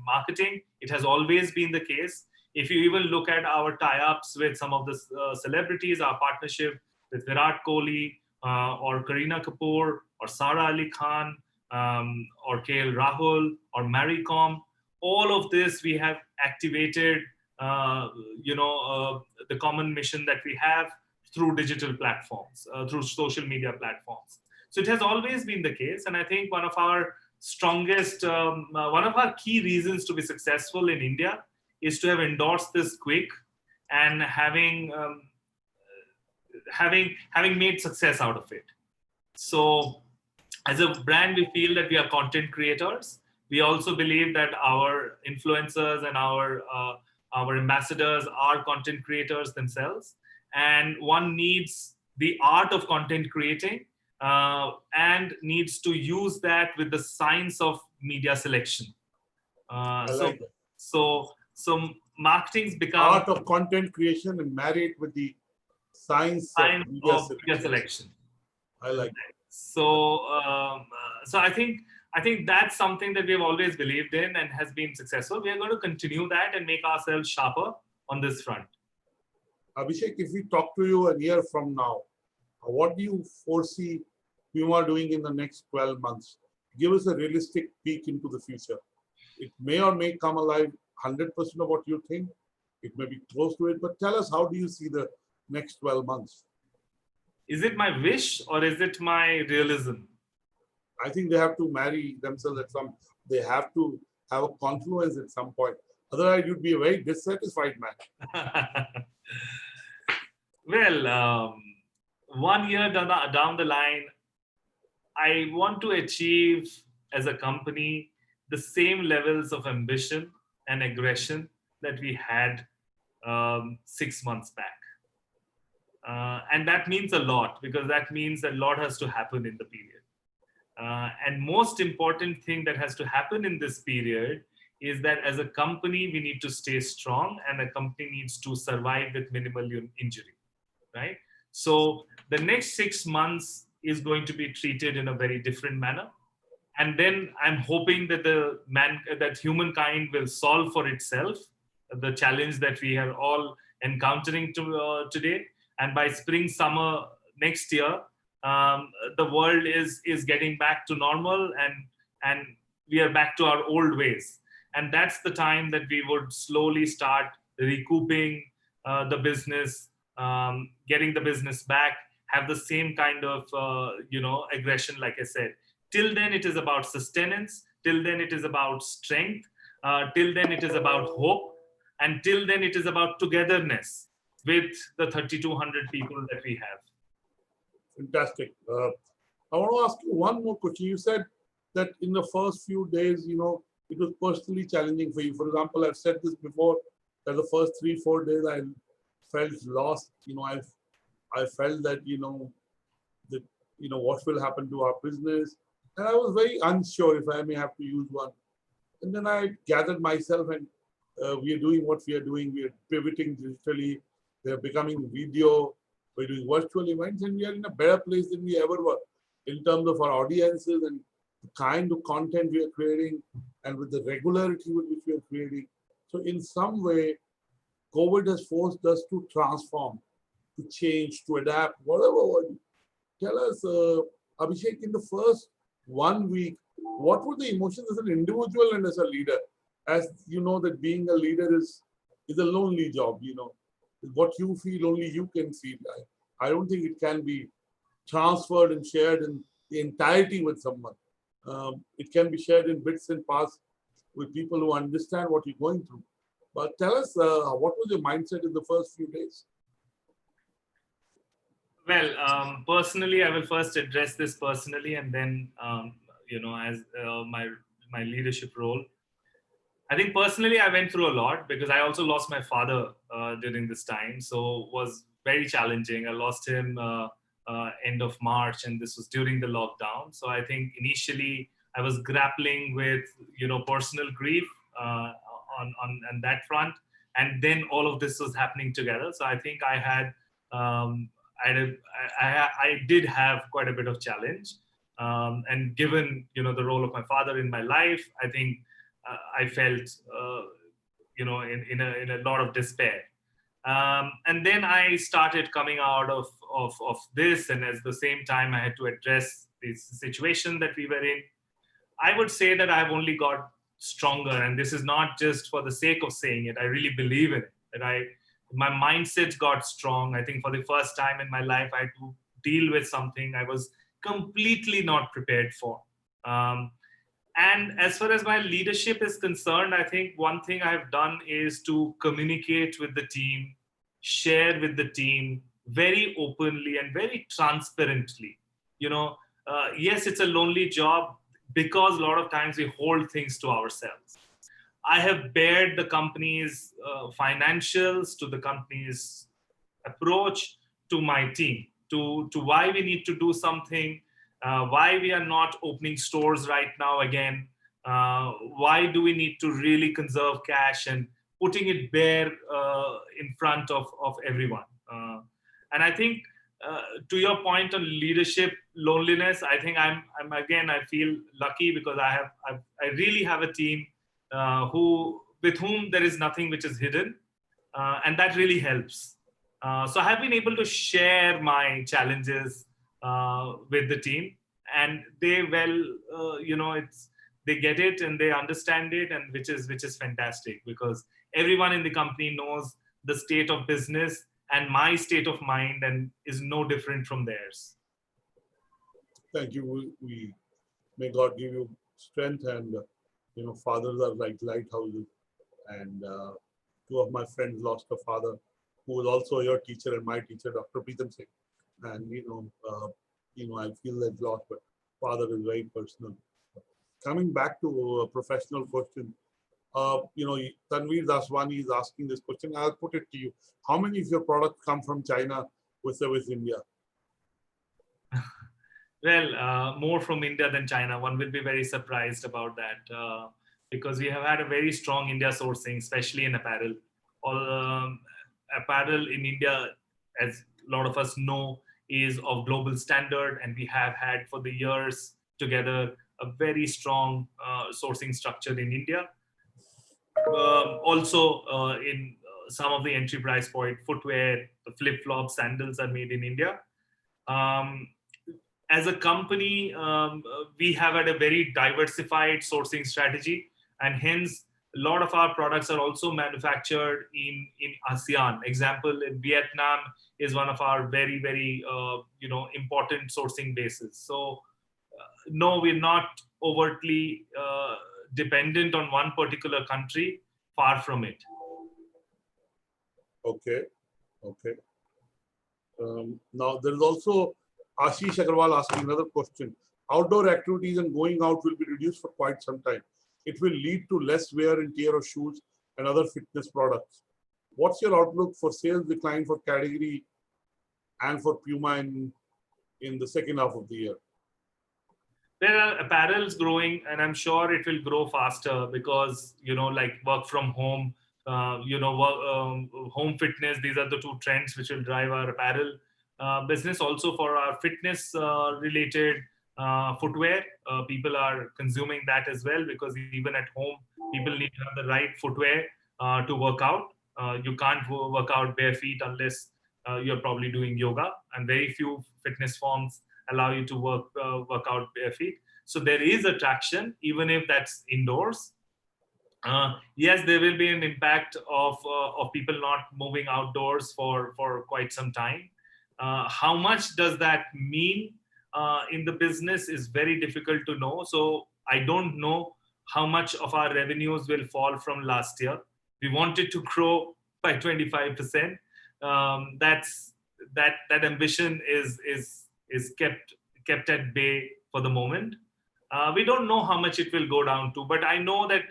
marketing. It has always been the case. If you even look at our tie-ups with some of the celebrities, our partnership with Virat Kohli or Kareena Kapoor or Sara Ali Khan or KL Rahul or Mary Kom, all of this we have activated, the common mission that we have through digital platforms, through social media platforms. So it has always been the case. And I think one of our key reasons to be successful in India is to have endorsed this quick and having made success out of it. So as a brand, we feel that we are content creators. We also believe that our influencers and our ambassadors are content creators themselves. And one needs the art of content creating and needs to use that with the science of media selection. So marketing's become art of content creation and marry it with the science of media selection. I like that. So I think that's something that we've always believed in and has been successful. We are going to continue that and make ourselves sharper on this front. Abhishek, if we talk to you a year from now, what do you foresee Puma doing in the next 12 months? Give us a realistic peek into the future. It may or may come alive 100% of what you think. It may be close to it, but tell us, how do you see the next 12 months? Is it my wish or is it my realism? I think they have to marry themselves they have to have a confluence at some point. Otherwise, you'd be a very dissatisfied man. Well, 1 year down the line, I want to achieve as a company the same levels of ambition and aggression that we had 6 months back. And that means a lot, because that means a lot has to happen in the period. And most important thing that has to happen in this period is that as a company, we need to stay strong and a company needs to survive with minimal injury, right? So the next 6 months is going to be treated in a very different manner. And then I'm hoping that that humankind will solve for itself the challenge that we are all encountering today. And by spring, summer next year, the world is getting back to normal and we are back to our old ways. And that's the time that we would slowly start recouping the business, getting the business back, have the same kind of, aggression, like I said. Till then, it is about sustenance. Till then, it is about strength. Till then, it is about hope. And till then, it is about togetherness with the 3,200 people that we have. Fantastic. I want to ask you one more question. You said that in the first few days, it was personally challenging for you. For example, I've said this before, that the first 3-4 days I felt lost. I felt that, what will happen to our business. And I was very unsure, if I may have to use one. And then I gathered myself and we are doing what we are doing. We are pivoting digitally. We are becoming video. We're doing virtual events, and we are in a better place than we ever were in terms of our audiences and the kind of content we are creating and with the regularity with which we are creating. So in some way, COVID has forced us to transform, to change, to adapt, whatever. Tell us, Abhishek, in the first 1 week, what were the emotions as an individual and as a leader? As you know that being a leader is a lonely job, What you feel, only you can feel. I don't think it can be transferred and shared in the entirety with someone. It can be shared in bits and parts with people who understand what you're going through. But tell us, what was your mindset in the first few days? Well, personally, I will first address this personally, and then, as my leadership role. I think personally, I went through a lot because I also lost my father during this time. So it was very challenging. I lost him end of March, and this was during the lockdown. So I think initially I was grappling with, personal grief on that front. And then all of this was happening together. So I think I had, I did have quite a bit of challenge. And given, the role of my father in my life, I think I felt, in a lot of despair. And then I started coming out of this, and at the same time, I had to address this situation that we were in. I would say that I've only got stronger, and this is not just for the sake of saying it. I really believe in it. That my mindset got strong. I think for the first time in my life, I had to deal with something I was completely not prepared for. And as far as my leadership is concerned, I think one thing I've done is to communicate with the team, share with the team very openly and very transparently. Yes, it's a lonely job because a lot of times we hold things to ourselves. I have bared the company's financials, to the company's approach, to my team, to why we need to do something, why we are not opening stores right now again, why do we need to really conserve cash, and putting it bare in front of everyone. And I think to your point on leadership, loneliness, I think I feel lucky because I really have a team with whom there is nothing which is hidden, and that really helps. So I have been able to share my challenges with the team, and they they get it and they understand it, and which is fantastic because everyone in the company knows the state of business and my state of mind, and is no different from theirs. Thank you. May God give you strength, and fathers are like lighthouses. And two of my friends lost a father who was also your teacher and my teacher, Dr. Preetham Singh. And I feel that loss, but father is very personal. Coming back to a professional question, Tanveer Daswani is asking this question. I'll put it to you. How many of your products come from China with service India? Well, more from India than China. One will be very surprised about that because we have had a very strong India sourcing, especially in apparel. Apparel in India, as a lot of us know, is of global standard, and we have had for the years together a very strong sourcing structure in India. Also, in some of the entry price point footwear, the flip-flops, sandals are made in India. As a company, we have had a very diversified sourcing strategy, and hence a lot of our products are also manufactured in ASEAN. Example, in Vietnam is one of our very, very important sourcing bases. So no, we're not overtly dependent on one particular country. Far from it. Okay. Now there is also Ashish Agarwal asking another question. Outdoor activities and going out will be reduced for quite some time. It will lead to less wear and tear of shoes and other fitness products. What's your outlook for sales decline for category and for Puma in the second half of the year? Well, apparel is growing, and I'm sure it will grow faster because, like work from home, home fitness, these are the two trends which will drive our apparel business. Also for our fitness related footwear, people are consuming that as well, because even at home, people need to have the right footwear to work out. You can't work out bare feet unless you're probably doing yoga, and very few fitness forms allow you to work out bare feet. So there is attraction, even if that's indoors. Yes, there will be an impact of people not moving outdoors for quite some time. How much does that mean? in the business is very difficult to know. So I don't know how much of our revenues will fall from last year. We wanted to grow by 25%. That ambition is kept at bay for the moment. We don't know how much it will go down to, but I know that,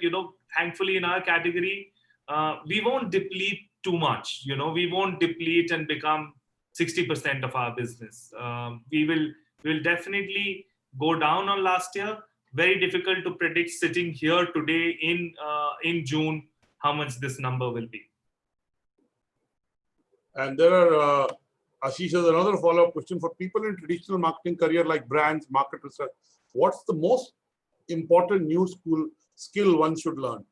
thankfully in our category, we won't deplete too much. We won't deplete and become 60% of our business. We'll definitely go down on last year. Very difficult to predict sitting here today in June how much this number will be. And there are, Ashish has another follow-up question for people in traditional marketing career like brands, market research. What's the most important new skill one should learn?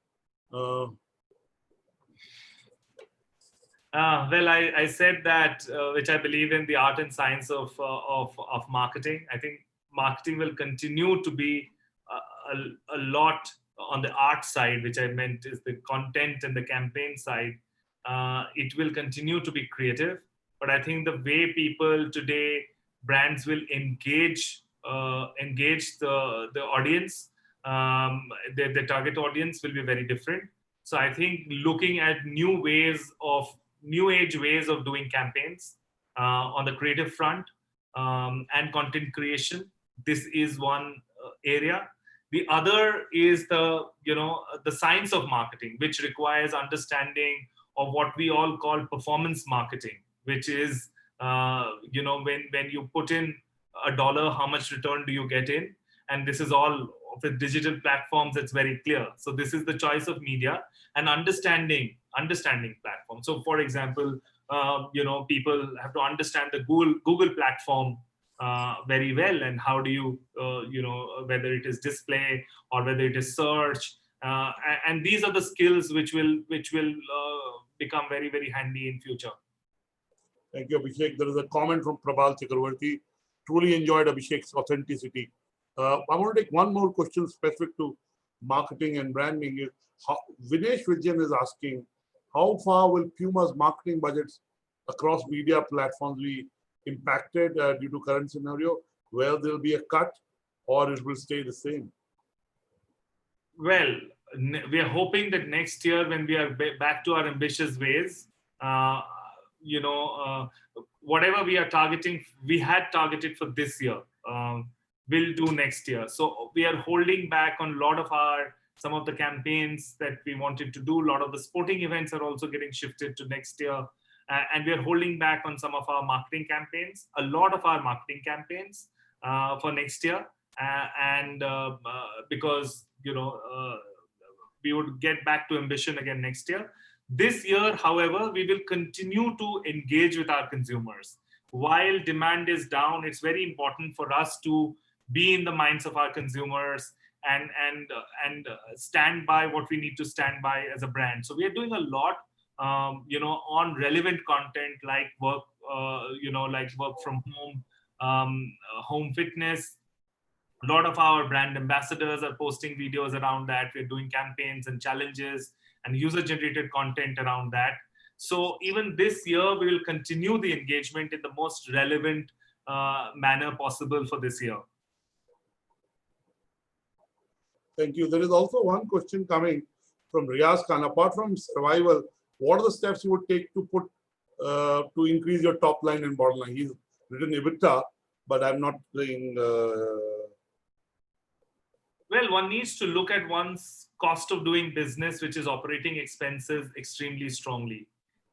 Well, I said that, which I believe in, the art and science of marketing. I think marketing will continue to be a lot on the art side, which I meant is the content and the campaign side. It will continue to be creative, but I think the way people today, brands will engage the audience, the target audience will be very different. So I think looking at new age ways of doing campaigns on the creative front and content creation, this is one area. The other is the science of marketing, which requires understanding of what we all call performance marketing, which is when you put in $1, how much return do you get in? And this is all with digital platforms. It's very clear. So this is the choice of media and understanding platforms. So for example, people have to understand the Google platform very well, and how do you whether it is display or whether it is search, and these are the skills which will become very, very handy in future. Thank you, Abhishek. There is a comment from Prabal Chakravarti. Truly enjoyed Abhishek's authenticity. I want to take one more question specific to marketing and branding. Vinesh Vijayan is asking, how far will Puma's marketing budgets across media platforms be impacted due to current scenario, where there will be a cut or it will stay the same? Well, we are hoping that next year, when we are back to our ambitious ways, whatever we are targeting, we had targeted for this year, we'll do next year. So we are holding back on a lot of some of the campaigns that we wanted to do. A lot of the sporting events are also getting shifted to next year. And we are holding back on some of our marketing campaigns, a lot of our marketing campaigns for next year. Because, we would get back to ambition again next year. This year, however, we will continue to engage with our consumers. While demand is down, it's very important for us to be in the minds of our consumers and stand by what we need to stand by as a brand. So we are doing a lot, on relevant content like work from home, home fitness. A lot of our brand ambassadors are posting videos around that. We're doing campaigns and challenges and user-generated content around that. So even this year, we will continue the engagement in the most relevant manner possible for this year. Thank you. There is also one question coming from Riaz Khan. Apart from survival, what are the steps you would take to to increase your top line and bottom line? He's written EBITDA, but I'm not saying. Well, one needs to look at one's cost of doing business, which is operating expenses, extremely strongly.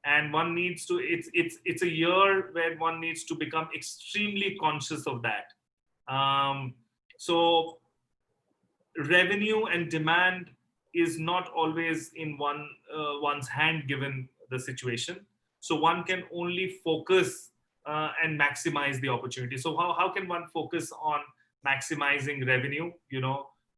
And one needs to, it's a year where one needs to become extremely conscious of that. So revenue and demand is not always in one's hand given the situation. So one can only focus and maximize the opportunity. So how can one focus on maximizing revenue?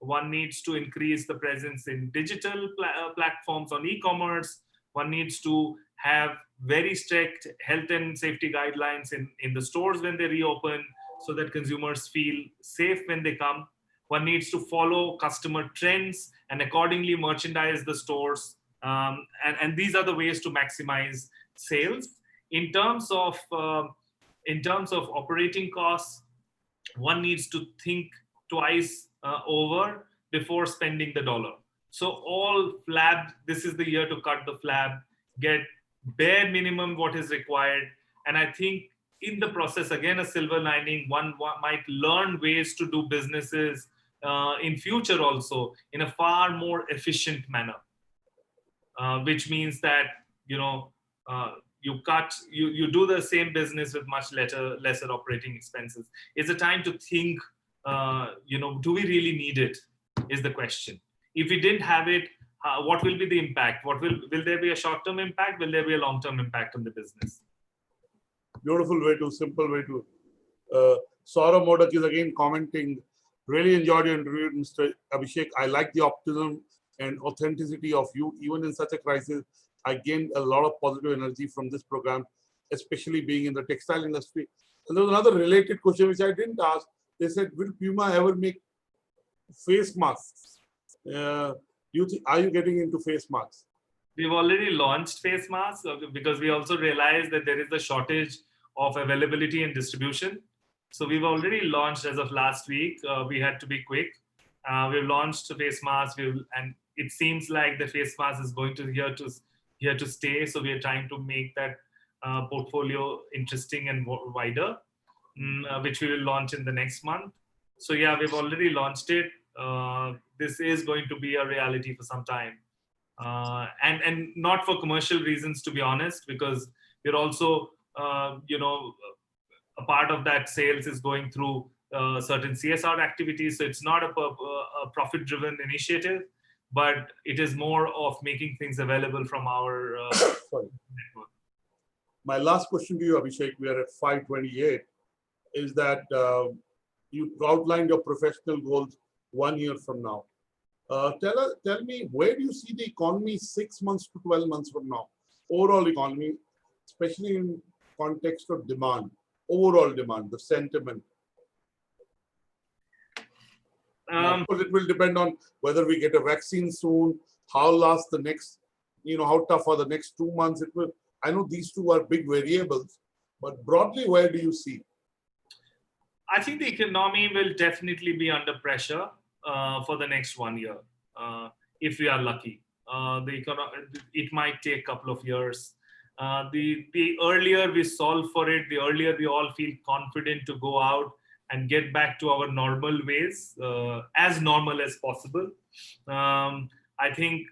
One needs to increase the presence in digital platforms on e-commerce. One needs to have very strict health and safety guidelines in the stores when they reopen, so that consumers feel safe when they come. One needs to follow customer trends and accordingly merchandise the stores. And these are the ways to maximize sales. In terms of operating costs, one needs to think twice over before spending the dollar. So all flab, this is the year to cut the flab, get bare minimum what is required. And I think in the process, again, a silver lining, one might learn ways to do businesses in future also in a far more efficient manner, which means that, you do the same business with much lesser operating expenses. It's a time to think, do we really need it, is the question. If we didn't have it, what will be the impact? Will there be a short-term impact? Will there be a long-term impact on the business? Beautiful way to, simple way to. Saurabh Modak is again commenting, really enjoyed your interview, Mr. Abhishek. I like the optimism and authenticity of you. Even in such a crisis, I gained a lot of positive energy from this program, especially being in the textile industry. And there was another related question which I didn't ask. They said, will Puma ever make face masks? Are you getting into face masks? We've already launched face masks because we also realized that there is a shortage of availability and distribution. So we've already launched as of last week. We had to be quick. We've launched face masks, and it seems like the face mask is going to here to stay. So we are trying to make that portfolio interesting and wider, which we will launch in the next month. So yeah, we've already launched it. This is going to be a reality for some time. And not for commercial reasons, to be honest, because we're also, a part of that sales is going through certain CSR activities. So it's not a profit-driven initiative, but it is more of making things available from our network. My last question to you, Abhishek, we are at 5:28, is that you outlined your professional goals 1 year from now. Tell me, where do you see the economy 6 months to 12 months from now? Overall economy, especially in context of demand, overall demand, the sentiment. Of course, it will depend on whether we get a vaccine soon, how last the next, how tough are the next 2 months. It will. I know these two are big variables, but broadly, where do you see? I think the economy will definitely be under pressure for the next 1 year, if we are lucky. It might take a couple of years. The earlier we solve for it, the earlier we all feel confident to go out and get back to our normal ways, as normal as possible. I think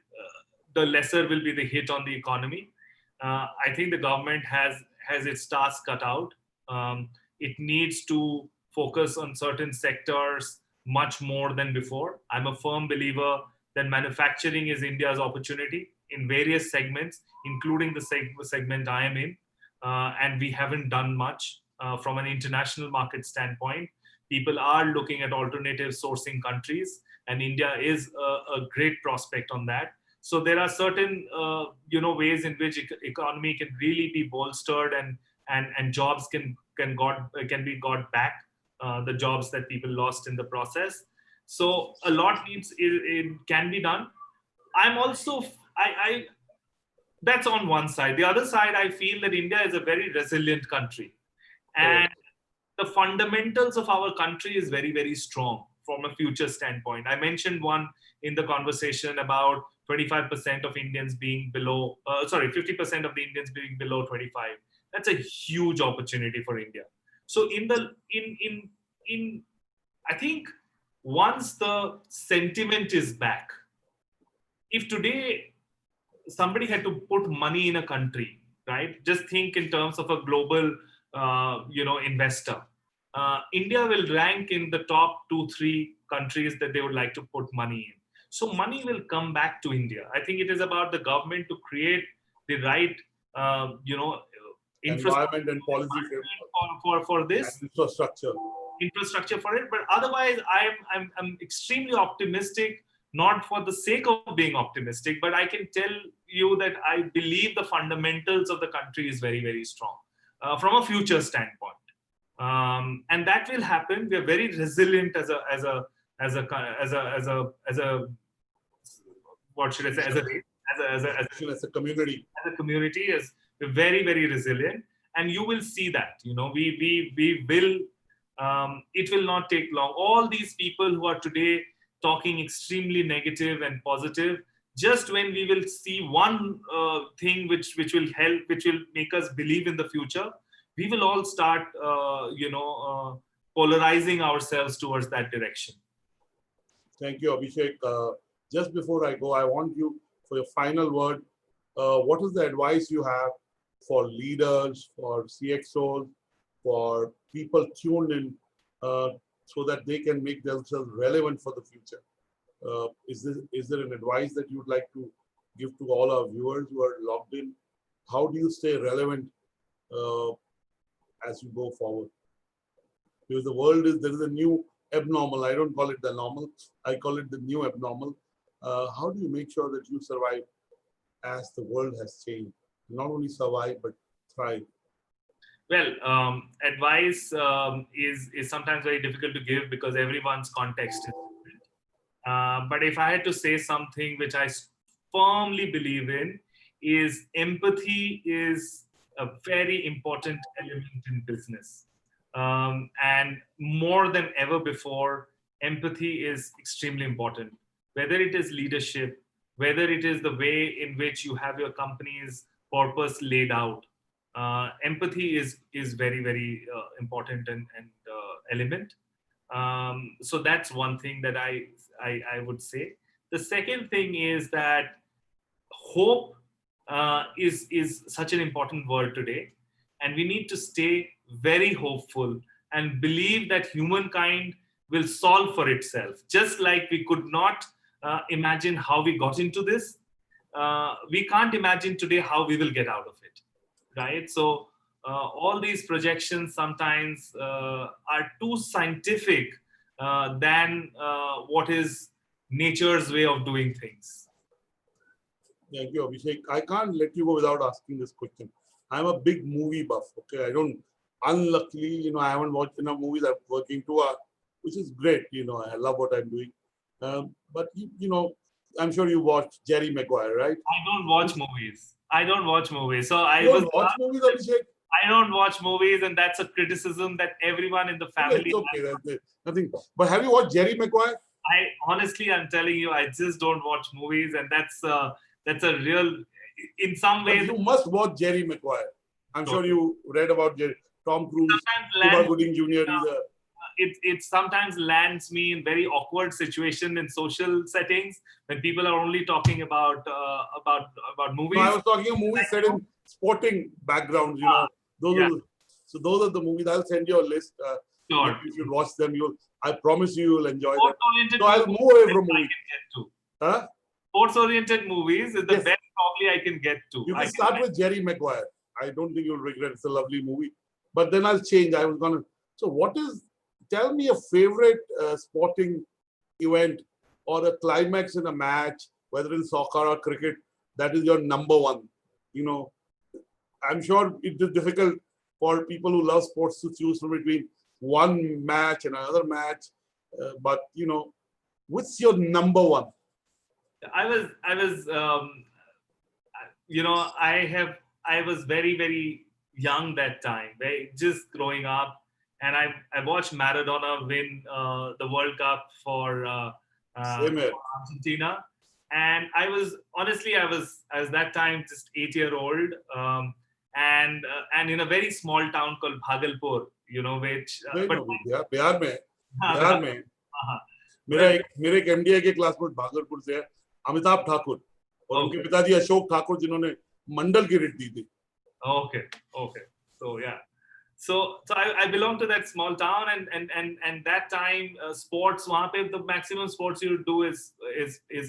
the lesser will be the hit on the economy. I think the government has its task cut out. It needs to focus on certain sectors much more than before. I'm a firm believer that manufacturing is India's opportunity in various segments, including the segment I am in. And we haven't done much from an international market standpoint. People are looking at alternative sourcing countries, and India is a great prospect on that. So there are certain ways in which economy can really be bolstered, and jobs can be got back, the jobs that people lost in the process. So a lot it can be done. I'm also that's on one side. The other side, I feel that India is a very resilient country, and the fundamentals of our country is very, very strong from a future standpoint. I mentioned one in the conversation about 25% of Indians being below, 50% of the Indians being below 25. That's a huge opportunity for India. So I think once the sentiment is back, if today somebody had to put money in a country, right? Just think in terms of a global, investor. India will rank in the top 2-3 countries that they would like to put money in. So money will come back to India. I think it is about the government to create the right, environment and policy for this infrastructure for it. But otherwise, I'm extremely optimistic. Not for the sake of being optimistic, but I can tell you that I believe the fundamentals of the country is very, very strong from a future standpoint, and that will happen. We are very resilient as a what should I say, as a community. As a community, is very, very resilient, and you will see that. We will it will not take long. All these people who are today talking extremely negative and positive, just when we will see one thing which will help, which will make us believe in the future, we will all start, polarizing ourselves towards that direction. Thank you, Abhishek. Just before I go, I want you for your final word. What is the advice you have for leaders, for CXOs, for people tuned in, so that they can make themselves relevant for the future? Is there an advice that you would like to give to all our viewers who are logged in? How do you stay relevant as you go forward? Because there is a new abnormal. I don't call it the normal. I call it the new abnormal. How do you make sure that you survive as the world has changed? Not only survive, but thrive. Well, advice is sometimes very difficult to give because everyone's context is different. But if I had to say something which I firmly believe in, is empathy is a very important element in business. And more than ever before, empathy is extremely important. Whether it is leadership, whether it is the way in which you have your company's purpose laid out, empathy is very, very important and element. So that's one thing that I would say. The second thing is that hope is such an important word today, and we need to stay very hopeful and believe that humankind will solve for itself. Just like we could not imagine how we got into this, we can't imagine today how we will get out of it, right? So all these projections sometimes are too scientific than what is nature's way of doing things. Thank you, Abhishek. I can't let you go without asking this question. I'm a big movie buff. Okay, unluckily, I haven't watched enough movies. I'm working too hard, which is great. I love what I'm doing. But I'm sure you watched Jerry Maguire, right? I don't watch movies. So you don't watch movies, Abhishek? I don't watch movies, and that's a criticism that everyone in the family. It's okay. That's nothing. But have you watched Jerry Maguire? I'm telling you, I just don't watch movies, and that's a real. In some ways, you must watch Jerry Maguire. I'm sure you read about Tom Cruise, Cuba Gooding Jr. It sometimes lands me in very awkward situation in social settings when people are only talking about movies. No, I was talking a movie set in sporting backgrounds. Those are the movies. I'll send you a list. Sure. If you watch them, I promise you will enjoy them. So I'll move away from movies. Sports-oriented movies is the best probably I can get to. You can start with Jerry Maguire. I don't think you'll regret. It's a lovely movie. But then I'll change. So tell me a favorite sporting event or a climax in a match, whether in soccer or cricket, that is your number one. I'm sure it is difficult for people who love sports to choose between one match and another match. But what's your number one? I was very, very young that time, just growing up, and I watched Maradona win the World Cup for Argentina, and I was that time just 8-year-old, and in a very small town called Bhagalpur, which Bihar में मेरे एक MDI के classmate Bhagalpur से है, अमिताभ ठाकुर, और उनके पिताजी अशोक ठाकुर जिन्होंने मंडल की रिट दी थी. Okay. So yeah. So I belong to that small town, and that time sports, वहाँ पे the maximum sports you do is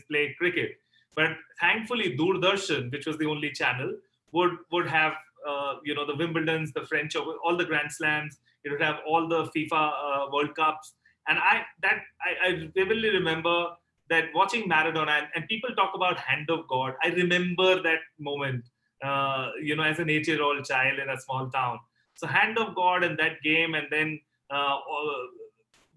play cricket. But thankfully Doordarshan, which was the only channel, would have the Wimbledons, the French Open, all the Grand Slams. It would have all the FIFA World Cups, and I vividly remember that watching Maradona, and people talk about hand of God. I remember that moment, as an 8-year-old child in a small town. So hand of God in that game, and then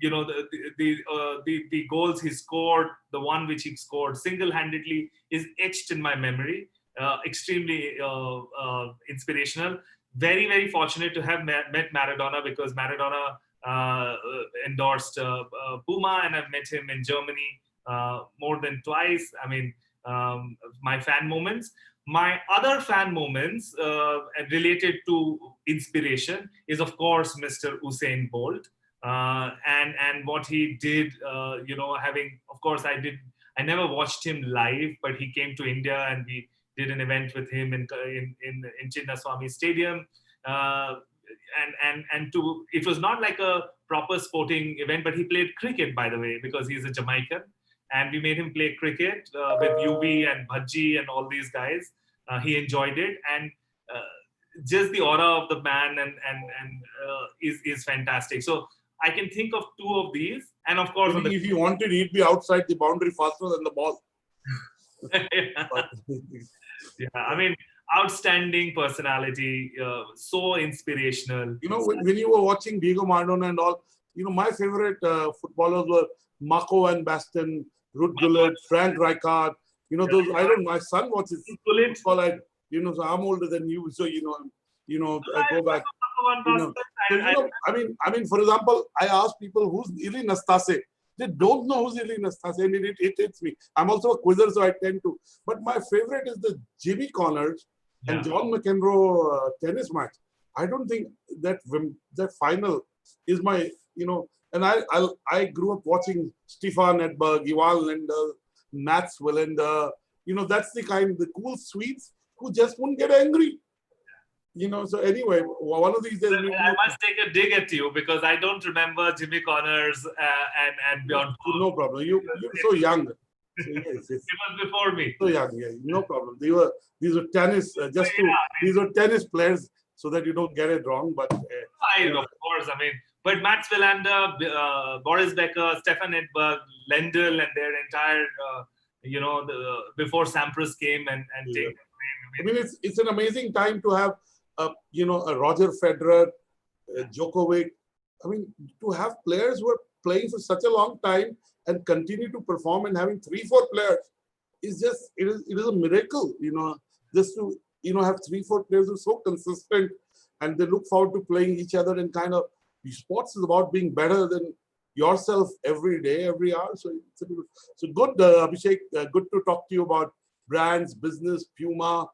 the goals he scored, the one which he scored single-handedly, is etched in my memory. Extremely inspirational. Very, very fortunate to have met Maradona, because Maradona endorsed Puma, and I've met him in Germany more than twice. I mean, my fan moments. My other fan moments related to inspiration is, of course, Mr. Usain Bolt, and what he did. Having, of course, I never watched him live, but he came to India and we did an event with him in Chinnaswamy Stadium. It was not like a proper sporting event, but he played cricket, by the way, because he's a Jamaican, and we made him play cricket with UV and Bhaji and all these guys. He enjoyed it, and just the aura of the man is fantastic. So I can think of two of these, and of course, if he wanted, he'd be outside the boundary faster than the ball. Yeah, I mean, outstanding personality, so inspirational. When you were watching Diego Maradona and all, my favorite footballers were Marco van Basten, Ruud Gullit, Frank Rijkaard. Those. My son watches football. So I'm older than you, so I go back. I mean, for example, I ask people who's Ili Nastase. They don't know who's Ili Nastase, and it hits me. I'm also a quizzer, so I tend to. But my favorite is the Jimmy Connors and John McEnroe tennis match. I don't think that final is my, and I grew up watching Stefan Edberg, Ivan Lendl, Mats Wilander. That's the cool Swedes who just won't get angry. So anyway, one of these days... I must take a dig at you because I don't remember Jimmy Connors and Bjorn. No problem. You're so young. It was before me. So young, yeah, no problem. These were tennis, these were tennis players, so that you don't get it wrong. But of course, I mean, but Mats Wilander, Boris Becker, Stefan Edberg, Lendl, and their entire, before Sampras came and take. I mean, it's an amazing time to have, a Roger Federer, Djokovic. I mean, to have players who are playing for such a long time and continue to perform, and having 3-4 players is just, it is a miracle, just to, have 3-4 players who are so consistent and they look forward to playing each other, and sports is about being better than yourself every day, every hour. So good, Abhishek, good to talk to you about brands, business, Puma,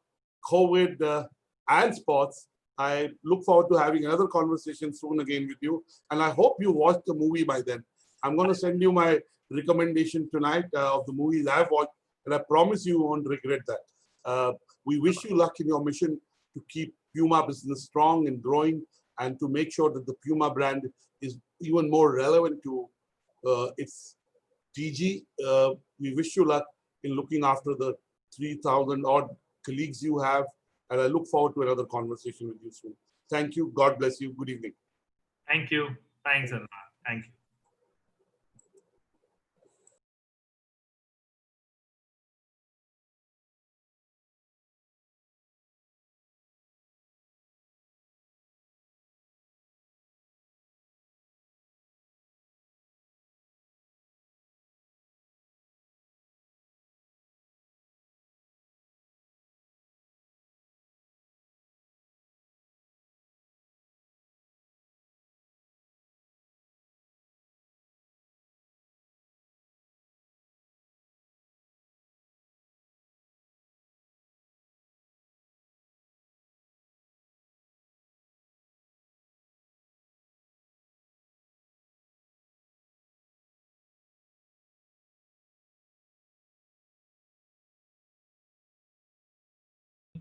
COVID, and sports. I look forward to having another conversation soon again with you. And I hope you watched the movie by then. I'm going to send you my recommendation tonight of the movies I've watched, and I promise you won't regret that. We wish you luck in your mission to keep Puma business strong and growing, and to make sure that the Puma brand is even more relevant to its TG. We wish you luck in looking after the 3,000 odd colleagues you have, and I look forward to another conversation with you soon. Thank you. God bless you. Good evening. Thank you. Thanks, Annurag. Thank you.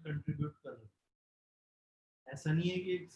Contribute कर रहे हैं। ऐसा नहीं है कि